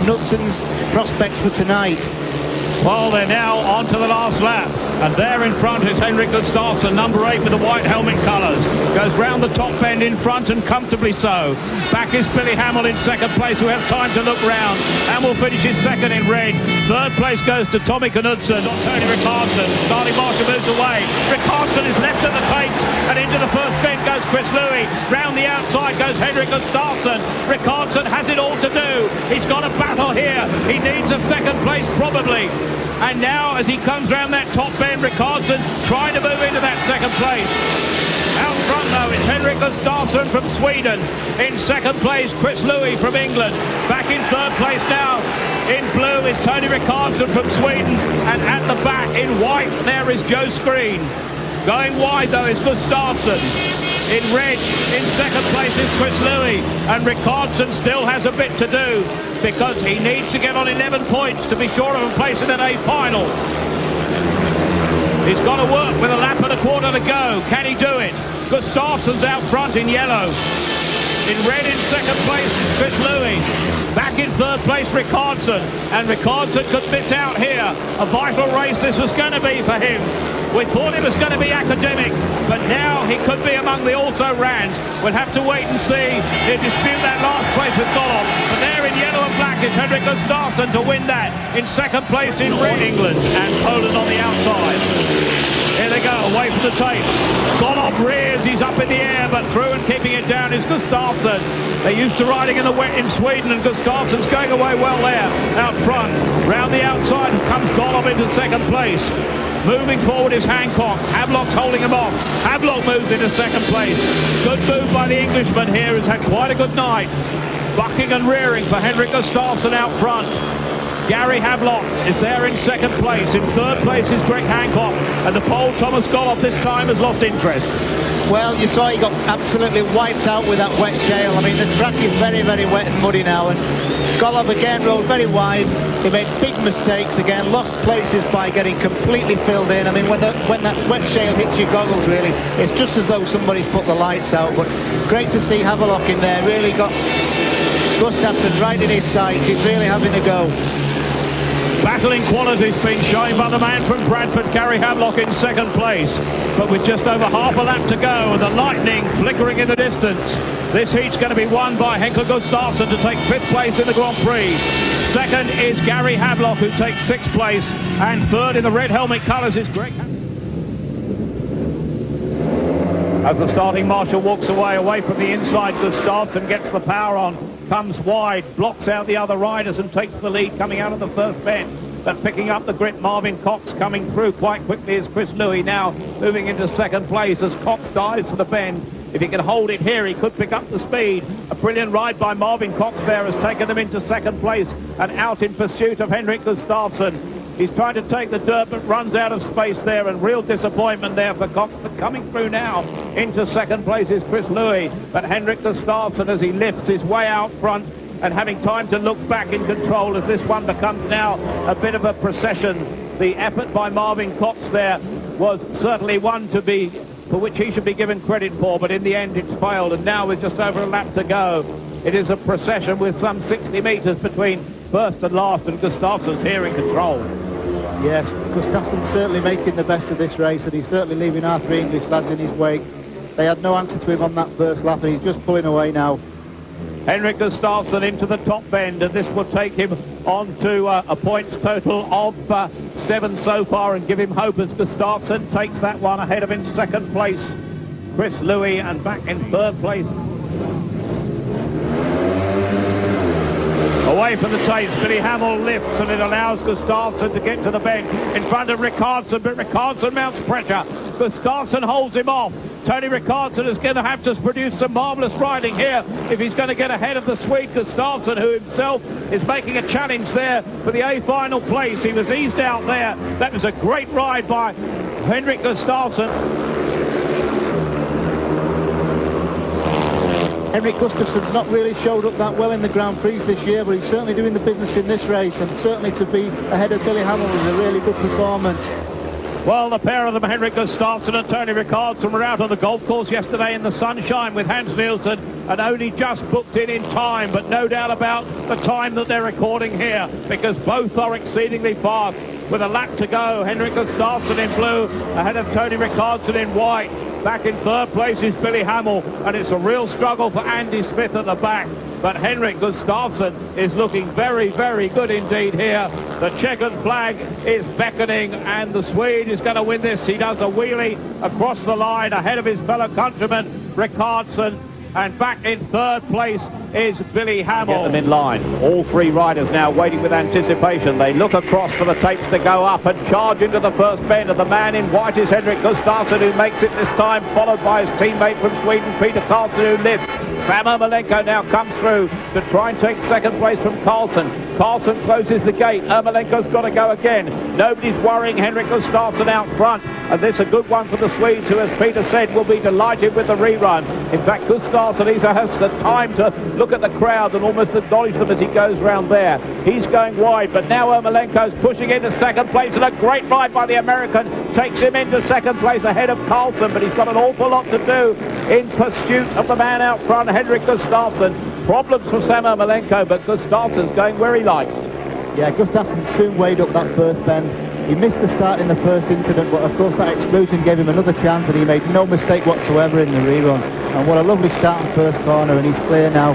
Knudsen's prospects for tonight. Well, they're now on to the last lap. And there in front is Henrik Gustafsson, number 8 with the white helmet colours. Goes round the top bend in front and comfortably so. Back is Billy Hamill in second place, who has time to look round. Hamill finishes second in red. Third place goes to Tommy Knudsen, not Tony Rickardsson. Starting Marshall moves away. Rickardsson is left at the tapes, and into the first bend goes Chris Louis. Round the outside goes Henrik Gustafsson. Rickardsson has it all to do. He's got a battle here. He needs a second place probably. And now as he comes round that top bend, Rickardsson trying to move into that second place. Out front though, it's Henrik Gustafsson from Sweden. In second place, Chris Louis from England. Back in third place now, in blue, is Tony Rickardsson from Sweden. And at the back, in white, there is Joe Screen. Going wide though is Gustafsson. In red, in second place is Chris Louis. And Rickardsson still has a bit to do, because he needs to get on 11 points to be sure of a place in that A final. He's got to work with a lap and a quarter to go. Can he do it? Gustafsson's out front in yellow. In red in second place is Chris Louis. Back in third place, Rickardsson. And Rickardsson could miss out here. A vital race this was going to be for him. We thought it was going to be academic, but now he could be among the also-rans. We'll have to wait and see. He'll dispute that last place with Golov. But there in yellow and black is Henrik Gustafsson to win that. In second place in red, England, and Poland on the outside. Here they go, away from the tapes. Golov rears, he's up in the air, but through and keeping it down is Gustafsson. They're used to riding in the wet in Sweden, and Gustafsson's going away well there. Out front, round the outside comes Golov into second place. Moving forward is Hancock. Havelock's holding him off. Havelock moves into second place. Good move by the Englishman here, who's had quite a good night. Bucking and rearing for Henrik Gustafsson out front. Gary Havelock is there in second place. In third place is Greg Hancock. And the Pole, Thomas Golov, this time has lost interest. Well, you saw he got absolutely wiped out with that wet shale. I mean, the track is very, very wet and muddy now. And Golov again rode very wide. He made big mistakes again, lost places by getting completely filled in. I mean, when that wet shale hits your goggles, really, it's just as though somebody's put the lights out. But great to see Havelock in there. Really got Gustafsson right in his sights. He's really having a go. Battling quality's been shown by the man from Bradford, Gary Havelock, in second place. But with just over half a lap to go and the lightning flickering in the distance, this heat's going to be won by Henka Gustafsson to take 5th place in the Grand Prix. Second is Gary Havelock, who takes 6th place. And third in the red helmet colours is Greg. As the starting marshal walks away from the inside, Gustafsson gets the power on, comes wide, blocks out the other riders and takes the lead coming out of the first bend. But picking up the grip, Marvin Cox coming through quite quickly is Chris Louis, now moving into second place as Cox dives to the bend. If he can hold it here, he could pick up the speed. A brilliant ride by Marvin Cox there has taken them into second place and out in pursuit of Henrik Gustafsson. He's trying to take the dirt, but runs out of space there, and real disappointment there for Cox. But coming through now into second place is Chris Louis. But Henrik Gustafsson, as he lifts his way out front and having time to look back in control, as this one becomes now a bit of a procession. The effort by Marvin Cox there was certainly one for which he should be given credit for, but in the end it's failed, and now with just over a lap to go, it is a procession with some 60 metres between first and last, and Gustafsson's here in control. Yes, Gustafsson's certainly making the best of this race, and he's certainly leaving our 3 English lads in his wake. They had no answer to him on that first lap, and he's just pulling away now. Henrik Gustafsson into the top bend, and this will take him on to a points total of 7 so far, and give him hope as Gustafsson takes that one ahead of in second place Chris Louis, and back in third place. Away from the tapes, Billy Hamill lifts, and it allows Gustafsson to get to the bend in front of Rickardsson, but Rickardsson mounts pressure. Gustafsson holds him off. Tony Rickardsson is going to have to produce some marvellous riding here if he's going to get ahead of the Swede Gustafsson, who himself is making a challenge there for the A final place. He was eased out there. That was a great ride by Henrik Gustafsson. Henrik Gustafsson's not really showed up that well in the Grand Prix this year, but he's certainly doing the business in this race, and certainly to be ahead of Billy Hamill was a really good performance. Well, the pair of them, Henrik Gustafsson and Tony Rickardsson, were out on the golf course yesterday in the sunshine with Hans Nielsen, and only just booked in time, but no doubt about the time that they're recording here, because both are exceedingly fast. with a lap to go. Henrik Gustafsson in blue ahead of Tony Rickardson in white. Back in third place is Billy Hamill, and it's a real struggle for Andy Smith at the back. But Henrik Gustafsson is looking very, very good indeed here. The checkered flag is beckoning, and the Swede is going to win this. He does a wheelie across the line ahead of his fellow countryman, Rickardson. And back in third place is Billy Hamill. Get them in line. All three riders now waiting with anticipation. They look across for the tapes to go up and charge into the first bend. And the man in white is Henrik Gustafsson, who makes it this time, followed by his teammate from Sweden, Peter Karlsson, who lifts. Sam Ermolenko now comes through to try and take second place from Karlsson. Karlsson closes the gate. Ermolenko's got to go again. Nobody's worrying Henrik Gustafsson out front. And this is a good one for the Swedes, who, as Peter said, will be delighted with the rerun. In fact, Gustafsson has the time to look at the crowd and almost acknowledge them as he goes round there. He's going wide, but now Ermolenko's pushing into second place, and a great ride by the American takes him into second place ahead of Karlsson, but he's got an awful lot to do in pursuit of the man out front, Henrik Gustafsson. Problems for Sam Ermolenko, but Gustafsson's going where he likes. Yeah, Gustafsson soon weighed up that first bend. He missed the start in the first incident, but of course that exclusion gave him another chance, and he made no mistake whatsoever in the rerun. And what a lovely start in first corner, and he's clear now.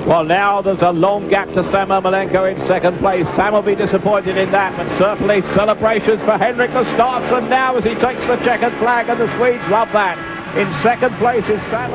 Well, now there's a long gap to Sam Ermolenko in second place. Sam will be disappointed in that, but certainly celebrations for Henrik Gustafsson now as he takes the checkered flag, and the Swedes love that. In second place is Sam.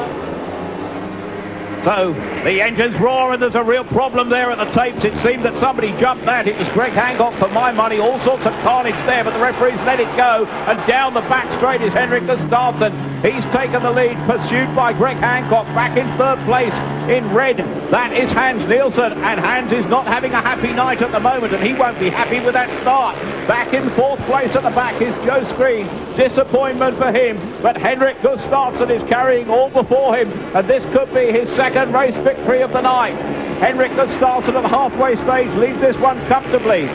So the engines roar, and there's a real problem there at the tapes. It seemed that somebody jumped that. It was Greg Hancock for my money. All sorts of carnage there, but the referees let it go. And down the back straight is Henrik Gustafsson. He's taken the lead, pursued by Greg Hancock. Back in third place in red, that is Hans Nielsen. And Hans is not having a happy night at the moment, and he won't be happy with that start. Back in fourth place at the back is Joe Screen. Disappointment for him, but Henrik Gustafsson is carrying all before him, and this could be his second race victory of the night. Henrik Gustafsson at the halfway stage leads this one comfortably.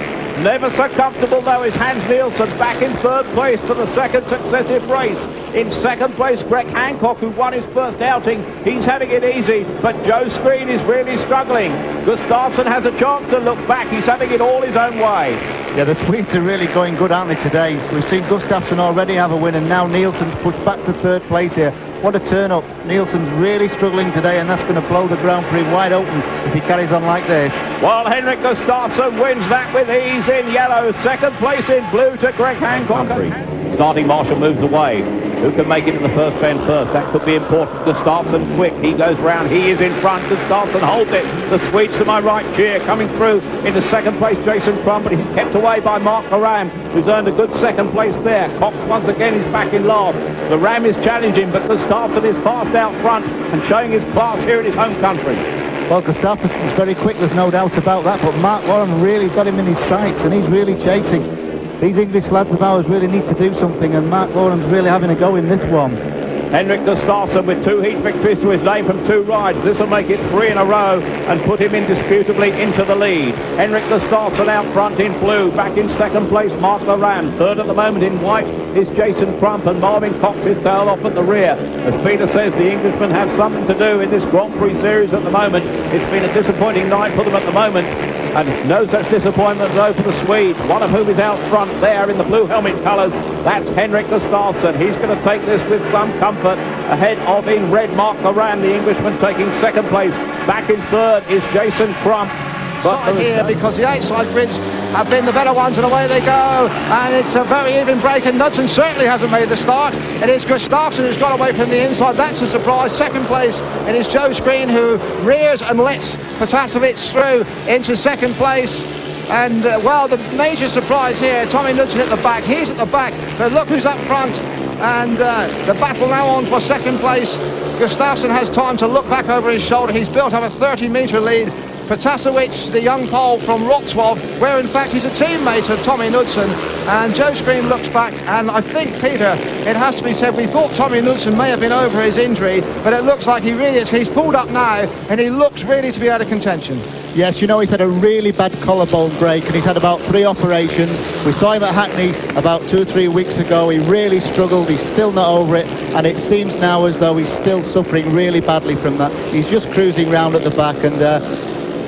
Never so comfortable though is Hans Nielsen, back in third place for the second successive race. In second place, Greg Hancock, who won his first outing. He's having it easy, but Joe Screen is really struggling. Gustafsson has a chance to look back. He's having it all his own way. Yeah, the Swedes are really going good, aren't they, today? We've seen Gustafsson already have a win, and now Nielsen's pushed back to third place here. What a turn-up. Nielsen's really struggling today, and that's going to blow the Grand Prix wide open if he carries on like this. Well, Henrik Gustafsson wins that with ease in yellow. Second place in blue to Greg Hancock. Starting marshal moves away. Who can make it to the first bend first? That could be important. Gustafsson quick. He goes round. He is in front. Gustafsson holds it. The Swedes to my right cheer. Coming through into second place, Jason Crump, but he's kept away by Mark Ram, who's earned a good second place there. Cox once again is back in last. The Ram is challenging, but Gustafsson is fast out front and showing his class here in his home country. Well, Gustafsson's very quick, there's no doubt about that, but Mark Warren really got him in his sights, and he's really chasing. These English lads of ours really need to do something, and Mark Warren's really having a go in this one. Henrik Gustafsson with 2 heat victories to his name from 2 rides. This will make it 3 in a row and put him indisputably into the lead. Henrik Gustafsson out front in blue. Back in second place, Mark Ram. Third at the moment in white is Jason Crump, and Marvin Cox is tailed off at the rear. As Peter says, the Englishmen have something to do in this Grand Prix series at the moment. It's been a disappointing night for them at the moment, and no such disappointment though for the Swedes, one of whom is out front there in the blue helmet colours. That's Henrik Gustafsson. He's going to take this with some comfort ahead of in red Mark Ram, the Englishman taking second place. Back in third is Jason Crump. Side here because the outside grids have been the better ones, and away they go, and it's a very even break, and Knudsen certainly hasn't made the start. It is Gustafsson who's got away from the inside. That's a surprise. Second place it is Joe Screen, who rears and lets Potasevich through into second place. And well, the major surprise here, Tommy Knudsen at the back. He's at the back, but look who's up front. And the battle now on for second place. Gustafsson has time to look back over his shoulder. He's built up a 30-metre lead. Potasevich, the young Pole from Wrocław, where in fact he's a teammate of Tommy Knudsen, and Joe Screen looks back, and I think, Peter, it has to be said, we thought Tommy Knudsen may have been over his injury, but it looks like he really is. He's pulled up now, and he looks really to be out of contention. Yes, you know, he's had a really bad collarbone break, and he's had about 3 operations. We saw him at Hackney about 2 or 3 weeks ago. He really struggled. He's still not over it, and it seems now as though he's still suffering really badly from that. He's just cruising round at the back, and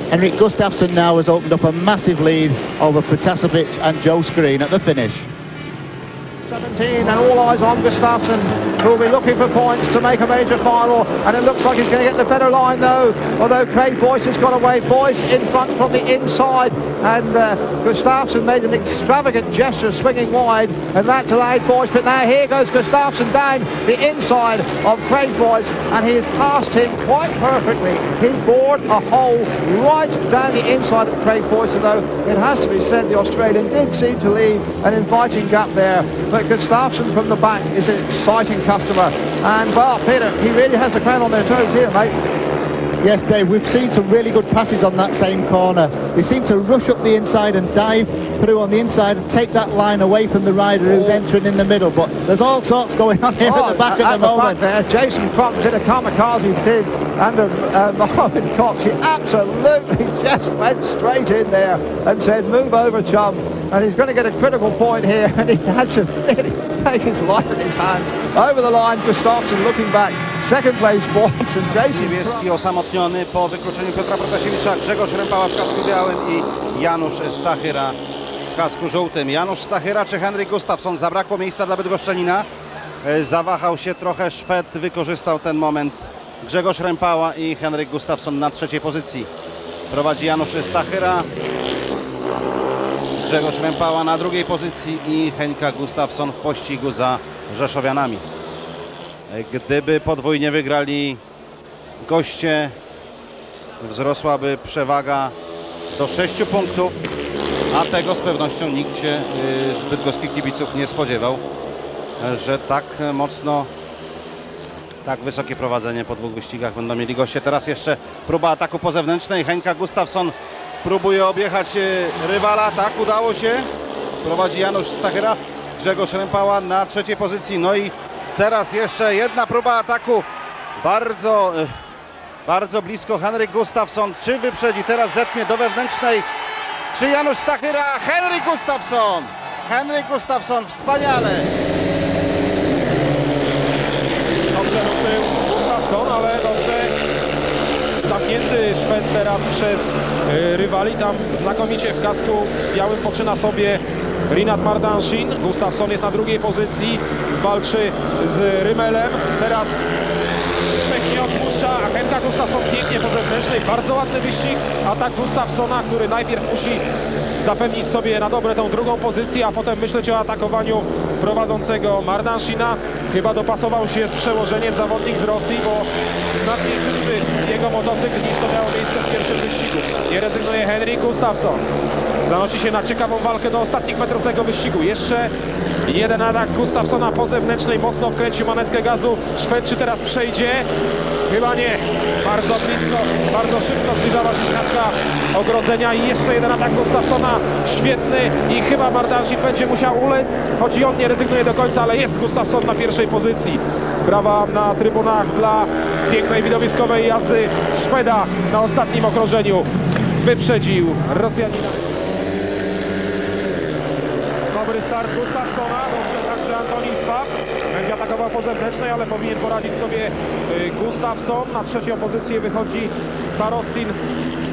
Henrik Gustafsson now has opened up a massive lead over Protasevich and Joe Screen at the finish. 17 and all eyes on Gustafsson, who will be looking for points to make a major final, and it looks like he's going to get the better line though, although Craig Boyce has got away. Boyce in front from the inside, and Gustafsson made an extravagant gesture swinging wide, and that delayed Boyce, but now here goes Gustafsson down the inside of Craig Boyce, and he has passed him quite perfectly. He bored a hole right down the inside of Craig Boyce, although it has to be said the Australian did seem to leave an inviting gap there. But Gustafsson from the back is an exciting customer, and well, Peter, he really has the crowd on their toes here, mate. Yes, Dave, we've seen some really good passes on that same corner. They seem to rush up the inside and dive through on the inside and take that line away from the rider who's entering in the middle, but there's all sorts going on here at the back at the moment. There, Jason Crump did a kamikaze did, and Marvin Cox, he absolutely just went straight in there and said, move over, chum, and he's going to get a critical point here, and he had to really take his life in his hands. Over the line, Gustafsson looking back, second place Boyce and Jason. Niebieski osamotniony po wykluczeniu Piotra Protasiewicza, Grzegorz Rępała w kasku białym i Janusz Stachyra w kasku żółtym. Janusz Stachyra czy Henrik Gustafsson? Zabrakło miejsca dla bydgoszczanina. Zawahał się trochę Szwed, wykorzystał ten moment Grzegorz Rępała i Henrik Gustafsson na trzeciej pozycji. Prowadzi Janusz Stachyra, Grzegorz Rępała na drugiej pozycji i Henka Gustafsson w pościgu za Rzeszowianami. Gdyby podwójnie wygrali goście, wzrosłaby przewaga do 6 punktów, a tego z pewnością nikt się z bydgoskich kibiców nie spodziewał, że tak mocno, tak wysokie prowadzenie po dwóch wyścigach będą mieli goście. Teraz jeszcze próba ataku po zewnętrznej. Henka Gustafsson próbuje objechać rywala, tak, udało się. Prowadzi Janusz Stachyra, Grzegorz Rępała na trzeciej pozycji. No i teraz jeszcze jedna próba ataku. Bardzo blisko Henrik Gustafsson. Czy wyprzedzi? Teraz zetnie do wewnętrznej. Czy Janusz Stachyra? Henrik Gustafsson! Henrik Gustafsson, wspaniale! Dobrze ruszył Gustafsson, ale dobrze zamknięty Szwed teraz przez rywali. Tam znakomicie w kasku białym poczyna sobie Rinat Mardanshin. Gustafsson jest na drugiej pozycji, walczy z Rymelem. Teraz nie odpuszcza, a Henka Gustafsson pięknie po zewnętrznej. Bardzo ładny wyścig. Atak Gustafssona, który najpierw musi zapewnić sobie na dobre tą drugą pozycję, a potem myśleć o atakowaniu prowadzącego Mardanshina. Chyba dopasował się z przełożeniem zawodnik z Rosji, bo znacznie szybszy jego motocykl niż to miało miejsce w pierwszym wyścigu. Nie rezygnuje Henrik Gustafsson. Zanosi się na ciekawą walkę do ostatnich metrów tego wyścigu. Jeszcze jeden atak Gustafssona po zewnętrznej. Mocno wkręcił manetkę gazu. Szwed czy teraz przejdzie? Chyba nie. Bardzo blisko, bardzo szybko zbliżała się kratka ogrodzenia i jeszcze jeden atak Gustafssona. Świetny i chyba Mardanshin będzie musiał ulec, choć i on nie rezygnuje do końca, ale jest Gustafsson na pierwszej pozycji. Brawa na trybunach dla pięknej widowiskowej jazdy Szweda na ostatnim okrążeniu. Wyprzedził Rosjanina. Dobry start Gustafssona, dobrze także Antonin Pfaff. Będzie atakował po zewnętrznej, ale powinien poradzić sobie Gustafsson. Na trzecią pozycję wychodzi Starostin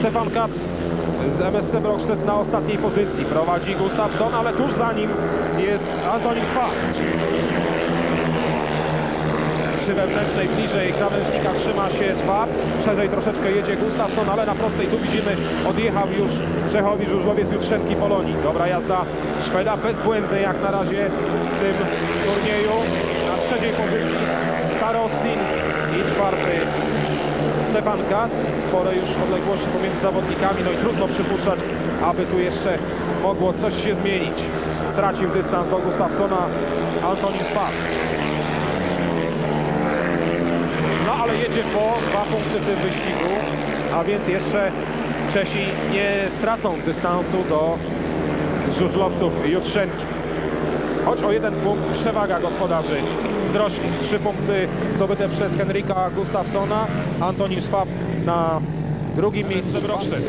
Stefan Katz z MSC Brokstedt na ostatniej pozycji. Prowadzi Gustafsson, ale tuż za nim jest Antonin Pfaff. Przy wewnętrznej bliżej krawężnika trzyma się Pfaff. Szerzej troszeczkę jedzie Gustafsson, ale na prostej tu widzimy odjechał już Czechowicz, żużlowiec Jutrzenki Polonii. Dobra jazda Szweda, bezbłędny jak na razie w tym turnieju. Na trzeciej pozycji Starostin i czwarty Stefan Katz. Spore już odległości pomiędzy zawodnikami, no i trudno przypuszczać, aby tu jeszcze mogło coś się zmienić. Stracił dystans do Gustafssona Antonin Pfaff. No ale jedzie po 2 punkty w tym wyścigu, a więc jeszcze Czesi nie stracą dystansu do żużlowców Jutrzenki. Choć o 1 punkt przewaga gospodarzy wzrośnie. 3 punkty zdobyte przez Henrika Gustafssona, Antonin Pfaff na drugim miejscu Brokstedt.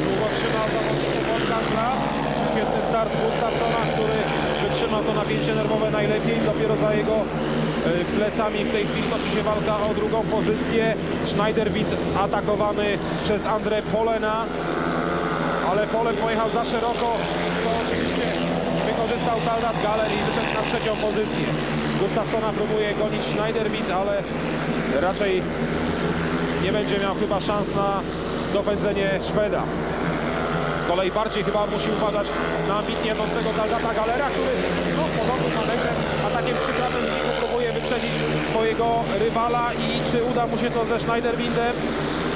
Długo trzymał zawodników Wolfgang Glas. Świetny start Gustafssona, który wytrzymał to napięcie nerwowe najlepiej. Dopiero za jego plecami. W tej chwili toczy się walka o drugą pozycję. Schneiderwind atakowany przez André Polena, ale Polen pojechał za szeroko, to oczywiście wykorzystał Taldat Galer i wyszedł na trzecią pozycję. Gustafssona próbuje gonić Schneiderwind, ale raczej nie będzie miał chyba szans na dopędzenie Szweda. Z kolei bardziej chyba musi uważać na ambitnie jednostkego Taldata Galera, który porządnym manewrem, atakiem przy prawym biegu próbuje wyprzedzić swojego rywala i czy uda mu się to ze Schneiderwindem?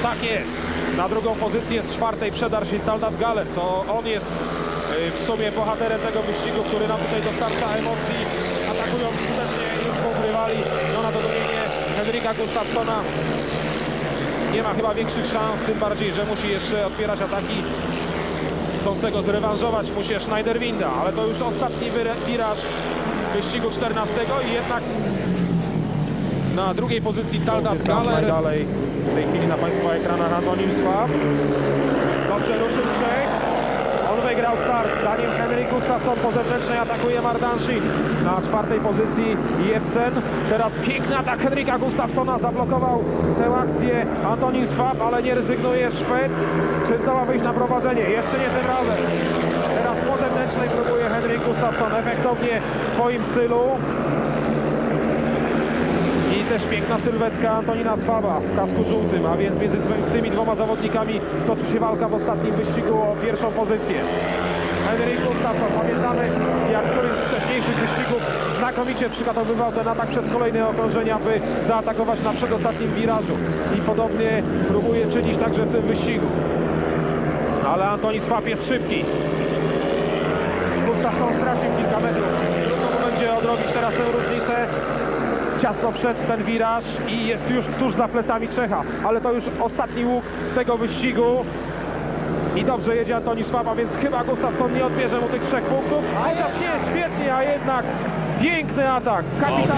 Tak jest. Na drugą pozycję z czwartej przedarł się Taldat Galer. To on jest w sumie bohaterem tego wyścigu, który nam tutaj dostarcza emocji, atakując skutecznie już dwóch rywali. No na dogonienie Henrika Gustafssona nie ma chyba większych szans, tym bardziej, że musi jeszcze odpierać ataki chcącego zrewanżować mu się Schneiderwinda, ale to już ostatni wiraż wyścigu 14 i jednak na drugiej pozycji Taldat Galer. Dalej w tej chwili na Państwa ekranach Antonin Swab. Dobrze ruszył Czech. On wygrał start. Zanim Henrik Gustafsson po zewnętrznej atakuje Mardanshin. Na czwartej pozycji Jebsen. Teraz piękny atak Henrika Gustafssona. Zablokował tę akcję Antonin Swab, ale nie rezygnuje Szwed. Czy zdoła wyjść na prowadzenie? Jeszcze nie tym razem. Teraz po zewnętrznej próbuje Henrik Gustafsson efektownie w swoim stylu. I też piękna sylwetka Antonina Swaba w kasku żółtym, a więc między tymi dwoma zawodnikami toczy się walka w ostatnim wyścigu o pierwszą pozycję. Henrik Gustafsson, pamiętamy, jak w którymś z wcześniejszych wyścigów znakomicie przygotowywał ten atak przez kolejne okrążenia, by zaatakować na przedostatnim wirażu. I podobnie próbuje czynić także w tym wyścigu. Ale Antonin Swab jest szybki. Gustafsson stracił kilka metrów. Trudno mu będzie odrobić teraz tę różnicę. Ciasno przed ten wiraż i jest już tuż za plecami Czecha, ale to już ostatni łuk tego wyścigu i dobrze jedzie Antonin Swab, więc chyba Gustafsson nie odbierze mu tych 3 punktów, chociaż nie, świetnie, a jednak piękny atak.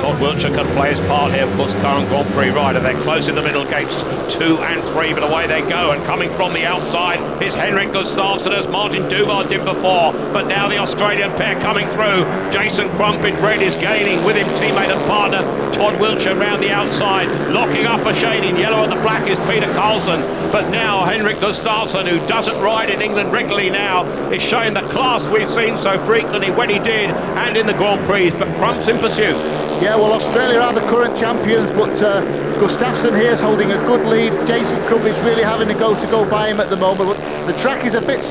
Todd Wiltshire can play his part here, of course, current Grand Prix rider. They're close in the middle gates 2 and 3, but away they go. And coming from the outside is Henrik Gustafsson, as Martin Dugard did before. But now the Australian pair coming through. Jason Crump in red is gaining with him, teammate and partner Todd Wiltshire round the outside. Locking up a shade in yellow and the black is Peter Carlson. But now Henrik Gustafsson, who doesn't ride in England regularly now, is showing the class we've seen so frequently when he did and in the Grand Prix. But Crump's in pursuit. Yeah, well, Australia are the current champions, but Gustafsson here is holding a good lead. Jason Crump is really having to go by him at the moment, but the track is a bit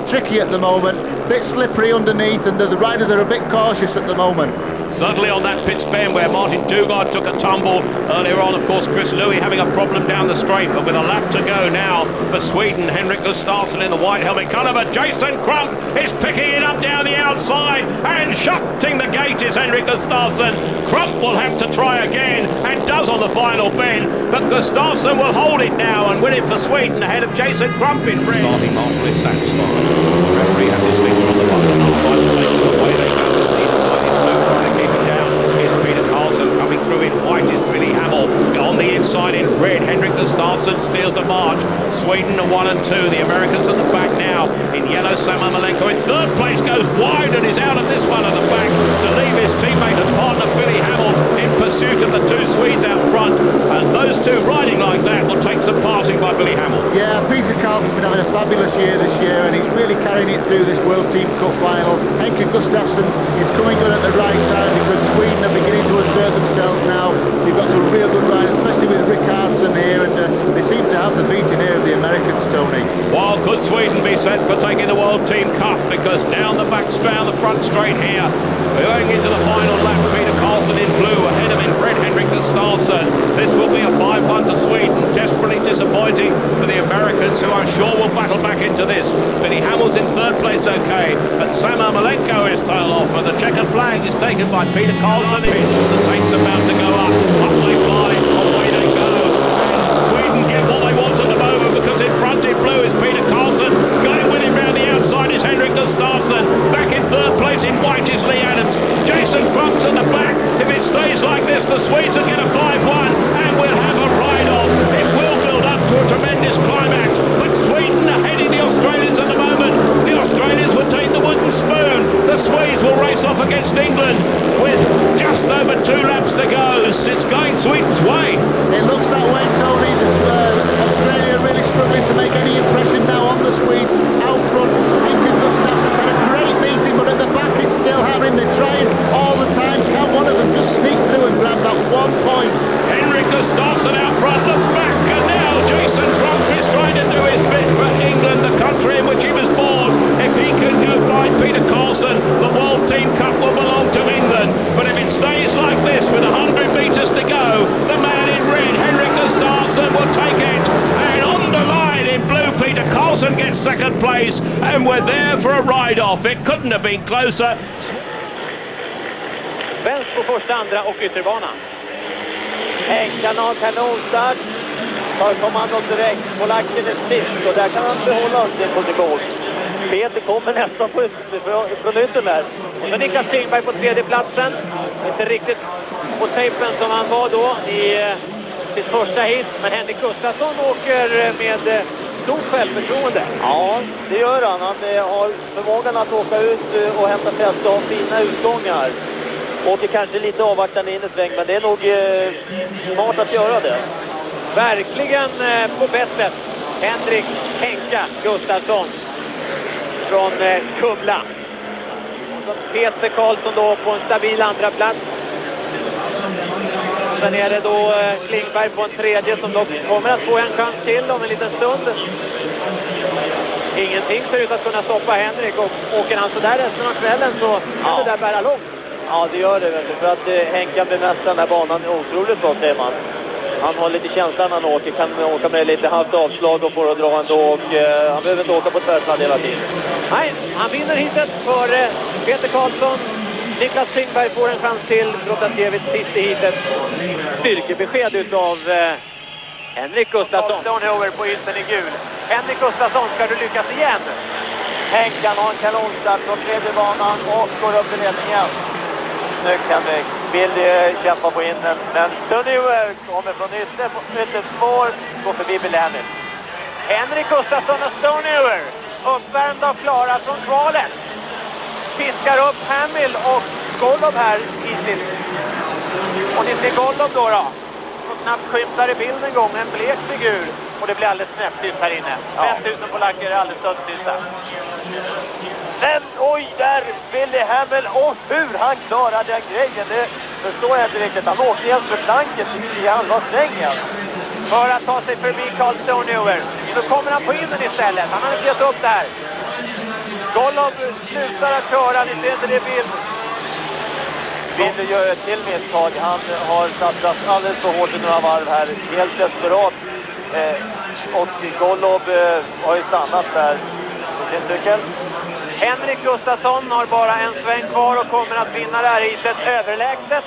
tricky at the moment, a bit slippery underneath, and the riders are a bit cautious at the moment. Certainly on that pit's bend where Martin Dugard took a tumble earlier on. Of course, Chris Louis having a problem down the straight, but with a lap to go now for Sweden. Henrik Gustafsson in the white helmet colour, but Jason Crump is picking it up down the outside and shutting the gate is Henrik Gustafsson. Crump will have to try again and does on the final bend, but Gustafsson will hold it now and win it for Sweden ahead of Jason Crump in red. Starting marker is satisfied. The referee has his finger on the button. Away they go. Peter Carlson coming through in white is Billy Hamill. On the inside in red, Henrik Gustafsson steals the march. Sweden are 1 and 2. The Americans at the back now. In yellow, Samuel Malenko in third place goes wide and is out of this one at the back to leave his teammate and partner Billy Hamill in pursuit of the 2 Swedes out front. And those 2 riding like that will take some passing by Billy Hamill. Yeah, Peter Carlson's been having a fabulous year this year and he's really carrying it through this World Team Cup final. Henka Gustafsson is coming good at the right time because Sweden are beginning to assert themselves now. They've got some real good riders, especially with Rickardsson here, and they seem to have the beating here of the Americans, Tony. Well, could Sweden be set for taking the World Team Cup? Because down the front straight here, going into the final lap, Peter Carlson in blue, ahead of in red Henrik Gustafsson. This will be a 5-1 to Sweden. Desperately disappointing for the Americans, who I'm sure will battle back into this. Billy Hamill's in third place, okay, but Samuel Malenko is tailed off, and the checkered flag is taken by Peter Carlson. The tank's about to go up they fly, away they go. And Sweden get what they want at the moment, because in front in blue is Peter Carlson. Going with him round the outside is Henrik Gustafsson. Back in third place in white is Lee Adams. Jason Crump's at the back. If it stays like this, the Swedes will get a 5-1 and we'll have a ride-off. It will build up to a tremendous climax, but Sweden are heading the Australians at the moment. The Australians will take the wooden spoon. The Swedes will race off against England with just just over 2 laps to go. It's going Sweden's way. It looks that way, Tony. Australia really struggling to make any impression now on the Swedes. Out front, Henka Gustafsson's had a great meeting, but at the back it's still happening. They're trying all the time. Can one of them just sneak through and grab that 1 point? Henrik Gustafsson out front, looks back, and now Jason Trump is trying to do his bit for England, the country in which he was born. If he can go by Peter Carlson, the World Team Cup will belong to England. But if it stays like this with 100 metres to go, the man in red, Henrik Gustafsson, will take it. And on the line in blue, Peter Carlson gets second place, and we're there for a ride-off. It couldn't have been closer. Vänster på första, andra och ytterbanan. Henkan har kanonstart. Tar kommandot direkt. Polacken är sist och där kan han behålla sin position. Peter kommer nästan från yttern där. Och så Niklas Klingberg på tredje platsen. Inte riktigt på tejpen som han var då i sitt första hit. Men Henrik Gustafsson åker med stort självförtroende. Ja, det gör han. Han har förmågan att åka ut och hämta fäste av fina utgångar. Åker kanske lite avvaktande in i sväng, men det är nog smart att göra det. Verkligen på bättre. Henka Gustafsson från Kumla. Och så Peter Karlsson då på en stabil andra plats. Sen är det då Klingberg på en tredje som då kommer att få en chans till om en liten stund. Ingenting ser ut att kunna stoppa Henrik, och åker han så där resten av kvällen så kan det där bära långt. Ja, det gör det, för att Henka bemästrar den här banan otroligt bra, säger man. Han har lite känslan när han åker, kan åka med lite halvt avslag och får att dra ändå, och han behöver inte åka på tvärsladd hela tiden. Nej, han vinner hitet för Peter Karlsson. Niklas Klingberg får en chans till Protasevich sist i hitet. Styrkebesked utav Henrik Gustafsson. Stonehover på ytten i gul. Henrik Gustafsson, ska du lyckas igen? Henkan har en kanonstart från tredje banan och går upp i ledningen. Snyggt Henrik. Vill kämpa på innen. Men Stonehover kommer från ytterspår. Går förbi Bilhamil. Henrik Gustafsson och Stonehover. Uppvärmd av Klara från kvalet. Fiskar upp Hamill och Golov här i sitt. Och ni ser Golov då. Som knappt skymtar i bilden en gång. En blek figur. Och det blir alldeles knäpptyst här inne. 5000 polacker är alldeles dödstysta. Men oj, där Billy Hamill. Och hur han klarar den grejen. Det förstår jag inte riktigt. Han åker helt för planket i halva svängen. För att ta sig förbi Carl Stonehover. Så kommer han på innen istället. Han har inte gett upp det här. Golov slutar att köra. Ni ser inte det bild. Billy gör ett till misstag. Han har satsat alldeles för hårt i några varv här. Helt desperat. Och Golov har ju stannat där på sin cykel. Henrik Gustafsson har bara en sväng kvar och kommer att vinna det här hitet överlägset.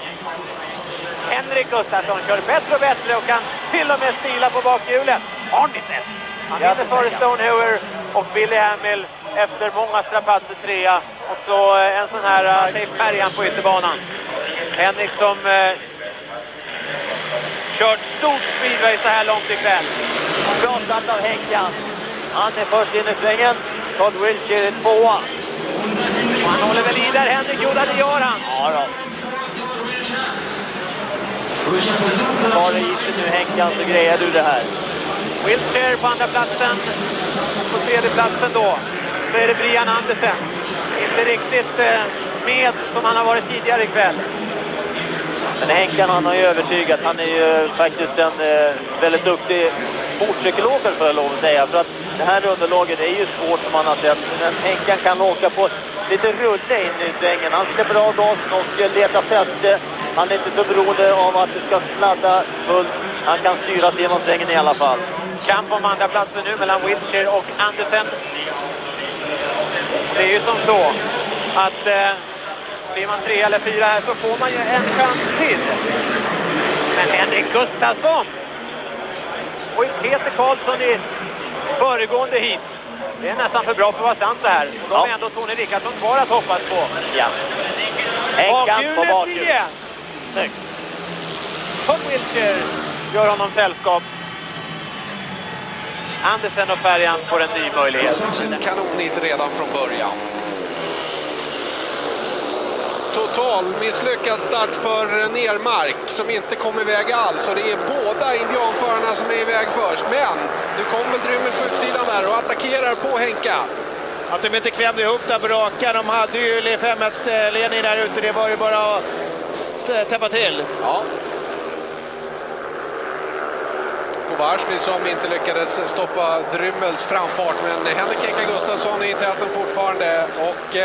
Henrik Gustafsson kör bättre och bättre och kan till och med stila på bakhjulet. Har ni sett? Han vinner före Stonehover och Billy Hamill efter många strapatser trea. Och så en sån här färjan på ytterbanan. Henrik som kört stort speedway så här långt ikväll. Bra start av Henka. Han är först in i svängen. Todd Wilshire är tvåa. Och han håller väl i där, Henrik. Jo, det gör han. Ja då. Bara i sig nu Henkan så grejer du det här. Wilshire på andra platsen. På tredje platsen då så är det Brian Andersen. Inte riktigt med som han har varit tidigare ikväll. Men Henkan, han har ju övertygat. Han är ju faktiskt en väldigt duktig motorcykelåkare, för att lov att säga. För att det här underlaget är ju svårt som man har sett. Men Henkan kan åka på lite rulle in i svängen. Han släpper av gasen och letar fäste. Han är inte så beroende av att det ska sladda fullt. Han kan styra sig genom svängen i alla fall. Kamp om andra platsen nu mellan Wilshire och Andersen. Det är ju som så att blir man 3 eller 4 här så får man ju en chans till. Men Henrik Gustafsson och Peter Karlsson i föregående hit. Det är nästan för bra för att vara sant det här. Och de är ändå Tony Rickardsson kvar att hoppas på. Ja. Henkan på bakhjulet. Snyggt. Tom Wilshire gör honom sällskap. Andersen och färjan får en ny möjlighet. Kanonigt redan från början. total misslyckad start för Nermark som inte kom iväg alls. Och det är båda indianförarna som är iväg först. Men nu kommer väl Drymmel på utsidan där och attackerar på Henka. Att de inte klämde ihop där på rakan. De hade ju 5-1-ledning där ute. Det var ju bara att täppa till. Ja. Varsny som inte lyckades stoppa Drymmels framfart, men Henka Gustafsson är i täten fortfarande och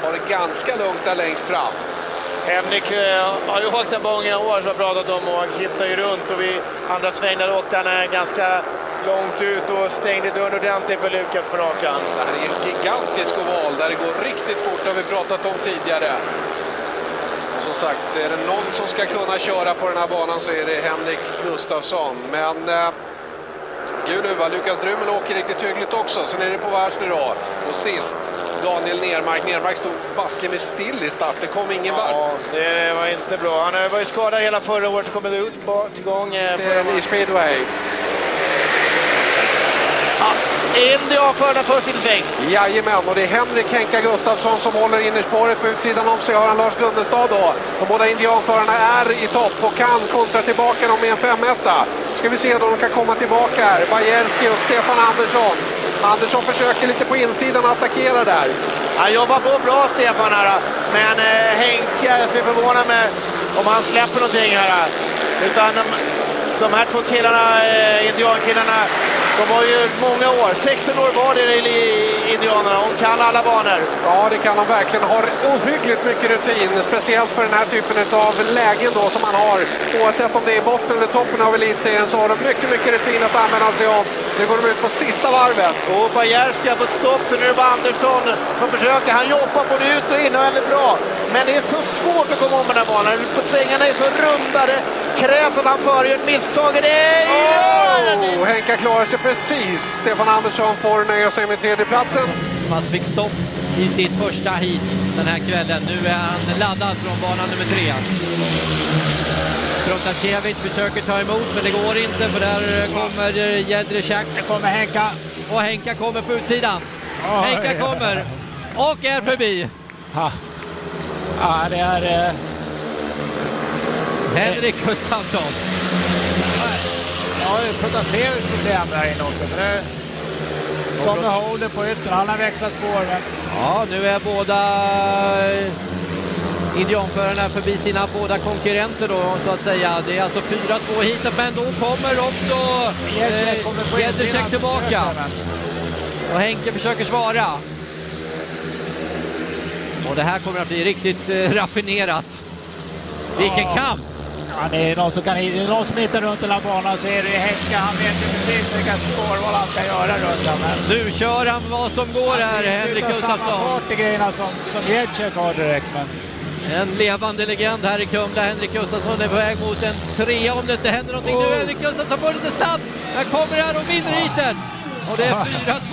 har det ganska lugnt där längst fram. Henrik har ju åkt en många år som har pratat om och hittar ju runt, och vid andra sväng där åkte han ganska långt ut och stängde dörren ordentligt för Lukas på rakan. Det här är en gigantisk oval där det går riktigt fort, det har vi pratat om tidigare. Som sagt, är det någon som ska kunna köra på den här banan så är det Henrik Gustafsson. Men gud nu var Lukas Drymmel åker riktigt hyggligt också. Sen är det på Varsny då. Och sist Daniel Nermark. Nermark stod baske med still i start. Det kom ingen vart. Ja, det var inte bra. Han var ju skadad hela förra året och kommit ut igång i Speedway. Indian för den första sväng. Jajamän, och det är Henka Gustafsson som håller innerspåret på utsidan om sig. Har han Lars Gunnestad då. De båda indianförarna är i topp och kan kontra tillbaka dem med en 5-1. Ska vi se då de kan komma tillbaka här. Bajerski och Stefan Andersson. Andersson försöker lite på insidan att attackera där. Han jobbar på bra, Stefan här. Men Henka, jag skulle förvåna mig om han släpper någonting här. Utan de här två killarna, indiankillarna, de var ju många år, 16 år var det i indianerna, och kan alla banor. Ja, det kan de verkligen. Har ohyggligt mycket rutin, speciellt för den här typen av lägen då som man har. Oavsett om det är botten eller toppen av elitserien så har de mycket rutin att använda sig av. Nu går de ut på sista varvet. Och Bajerski har fått stopp, så nu är det bara Andersson som försöker. Han jobbar både ut och in och väldigt bra. Men det är så svårt att komma om den här banan. På svängarna är så rundare. Krävs att han före ett misstag. Henka klarar sig precis. Stefan Andersson får nöja sig med tredjeplatsen. Som alltså fick stopp i sitt första hit den här kvällen. Nu är han laddad från banan nummer 3. Protasevich försöker ta emot, men det går inte, för där kommer Jedrzejczak. Det kommer Henka. Och Henka kommer på utsidan. Henka kommer och är förbi. Ja, det är... Henrik Gustafsson. Ja, Protasevich problem där inne också. Det kommer hålet på yttern. Han har växlat spår. Ja, nu är båda indianförarna förbi sina båda konkurrenter då, så att säga. Det är alltså 4-2 hit, men då kommer också Jedrzejczak tillbaka. Och Henke försöker svara. Och det här kommer att bli riktigt raffinerat. Vilken kamp! Ja, det är någon som hittar runt den här banan, så är det Henka. Han vet ju precis vilka spår han ska göra runt den. Nu kör han vad som går här, Henrik Gustafsson. Samma fart i grejerna som Jedrzejczak har direkt. Men... En levande legend här i Kumla. Henrik Gustafsson är på väg mot en 3 om det inte händer någonting. Nu Henrik Gustafsson får lite snabb. Här kommer han och vinner hitet. Och det är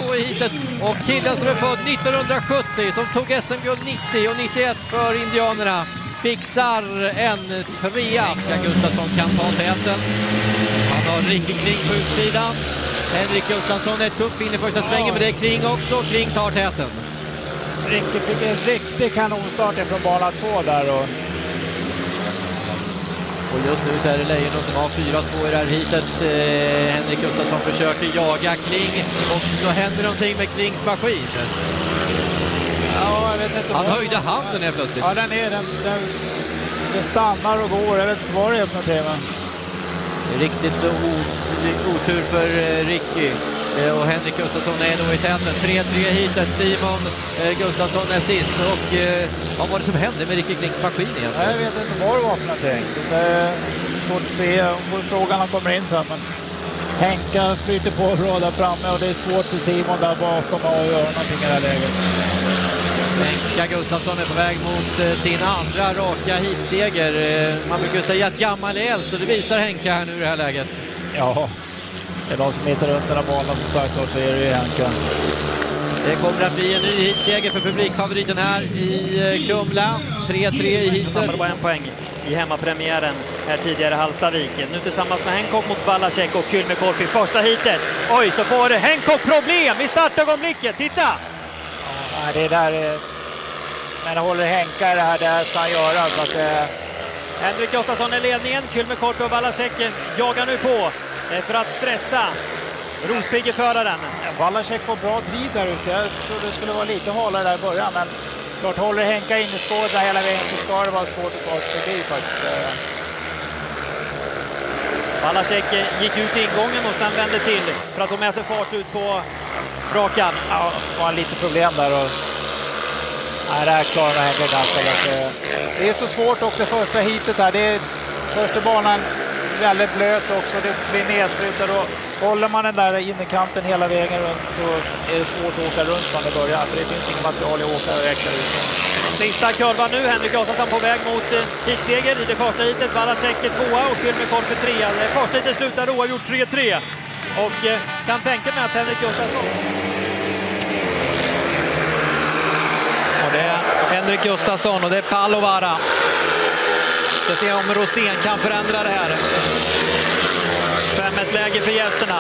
4-2 i hitet. Och killen som är född 1970, som tog SM-guld 90 och 91 för indianerna, fixar en 3. Henka Gustafsson kan ta täten. Han har Ricky Kling på utsidan. Henrik Gustafsson är tuff in i första svängen, men det är Kling också. Kling tar täten. Ricky fick en riktig kanonstart från bana 2 där. Och just nu så är det Lejon som har 4-2 i det här hitet. Henrik Gustafsson försöker jaga Kling, och då händer någonting med Klings maskin. Ja, jag vet inte. Han höjde handen helt plötsligt. Ja, den stannar och går. Jag vet inte vad det är för någonting. Riktigt otur för Ricky. Och Henrik Gustafsson är då i täten. 3-3 hitet. Simon Gustafsson är sist. Och vad var det som hände med Ricky Klings maskin egentligen? Jag vet inte vad det var för någonting. Det är svårt att se. Får frågan han kommer in sen. Men Henka flyter på bra där framme, och det är svårt för Simon där bakom att göra någonting i det här läget. Henka Gustafsson är på väg mot sin andra raka hitseger. Man brukar säga att gammal är äldst, och det visar Henka här nu i det här läget. Ja, det är de som hittar runt den här banan, som sagt, och så är det ju Henka. Det kommer att bli en ny hitseger för publikfavoriten här i Kumla. 3-3 i hitet. Han tappade bara en poäng i hemmapremiären här tidigare Halstaviken. Nu tillsammans med Henkok mot Balacek och Kylmekorp i första hitet. Oj, så får Henkok problem i startögonblicket. Titta! Ja, det där är... Men håller Henka i det här, det ska han göra. Så att, Henrik Gustafsson i ledningen, Kylmäkorpi och Walasek jagar nu på för att stressa Rospigge-föraren. Walasek får bra tid där ute. Jag trodde det skulle vara lite halare där i början, men klart håller Henka in i spåret hela vägen så ska det vara svårt att ta sig förbi faktiskt. Walasek gick ut i ingången och sen vände till för att få med sig fart ut på rakan. Ja, det var lite problem där och nej, det här klarar Henka ganska lätt. Det är så svårt också första hitet här. Det är första banan väldigt blöt också. Det blir nedsprutad och håller man den där innerkanten hela vägen runt så är det svårt att åka runt från det början. För det finns inget material att åka och räkna ut. Sista kurvan nu, Henrik Gustafsson på väg mot hitseger i det första hitet. Walasek 2 och Kylmäkorpi 3. Det första hitet slutar oavgjort 3-3. Och kan tänka mig att Henrik Gustafsson... Och det är Henrik Gustafsson och det är Palovara. Ska se om Rosén kan förändra det här. 5-1-läge för gästerna.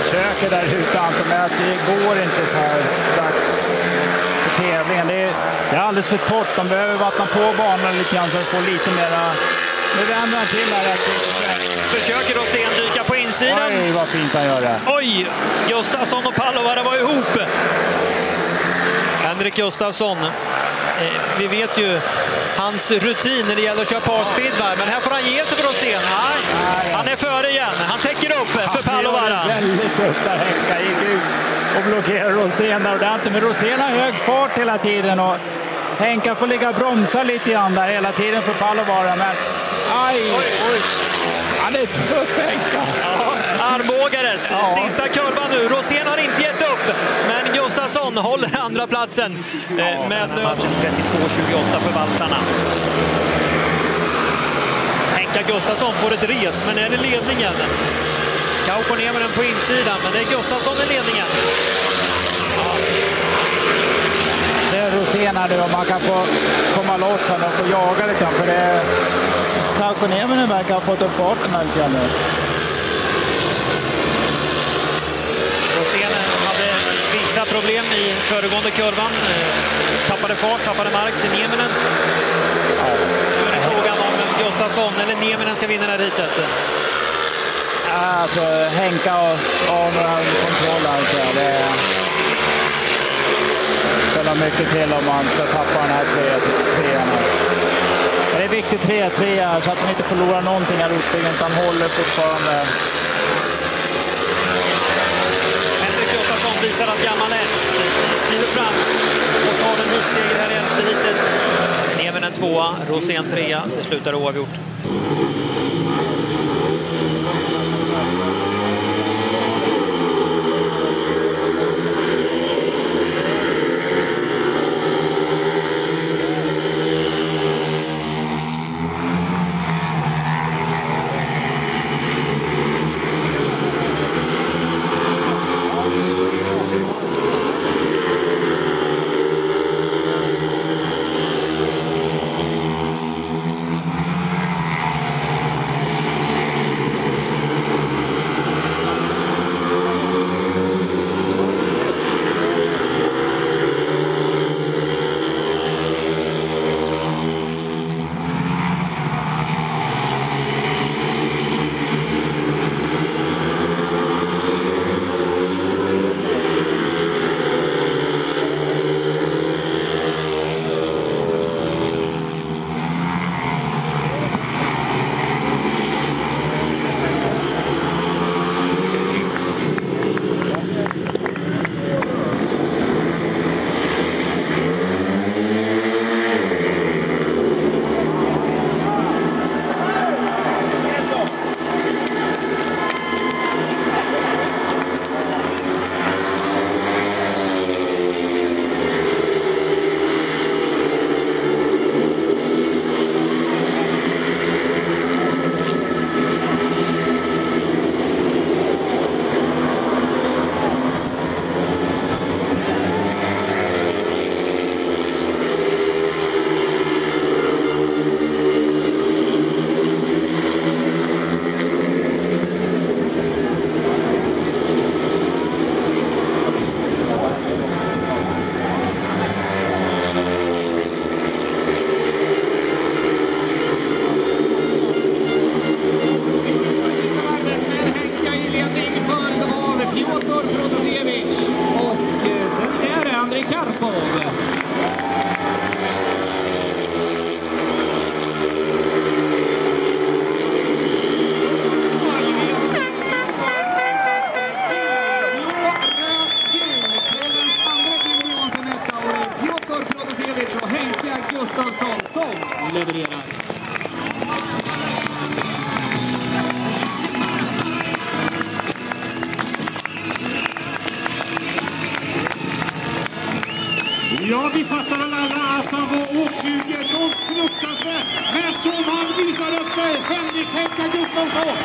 Försöker där ute Anton, men det går inte så här dags på tävlingen. Det är alldeles för torrt. De behöver vattna på banan lite grann för att få lite mera... Nu vänder han till här. Försöker Rosén dyka på insidan. Oj, vad fint han gör det. Oj, Gustafsson och Palovara var ihop. Henrik Gustafsson, vi vet ju hans rutin när det gäller att köra parspeedvar, men här får han ge sig för Rosén. Han är före igen, han täcker upp för Palovara. Väldigt tufft där Henka gick ut och blockerar Rosén där ordentligt, men Rosén har hög fart hela tiden och Henka får ligga och bromsa lite grann där hela tiden för Palovara, men aj, oj. Han är tuff Henka. Ja, armbågares. Sista kurvan nu. Rosén har inte gett upp, men Gustafsson håller andra platsen med matchen 32-28 för valsarna. Henka Gustafsson får ett res, men är det ledningen? Kauko ner med den på insidan, men det är Gustafsson i ledningen. Ser Rosén här nu om man kan få komma loss här och få jaga lite, för det Kauko Nieminen verkar ha fått upp farten här lite grann. Rosén hade vissa problem i föregående kurvan. Tappade fart, tappade mark till Nieminen. Nu är det frågan om Gustafsson eller Nieminen ska vinna det här ritet. Alltså, Henka har några kontroll här. Det spelar mycket till om man ska tappa den här trean. Det är viktigt 3-3 här så att man inte förlorar någonting här Rospigge, utan håller fortfarande. Henrik Gustafsson visar att gammal äldst kliver fram och tar en hitseger här i elfte hitet. Nieminen 2, Rosén 3. Det slutar oavgjort. som levererar. Ja, vi fattar alla att han var åksugen och fruktansvärt. Men som han visar upp sig, Henka Gustafsson.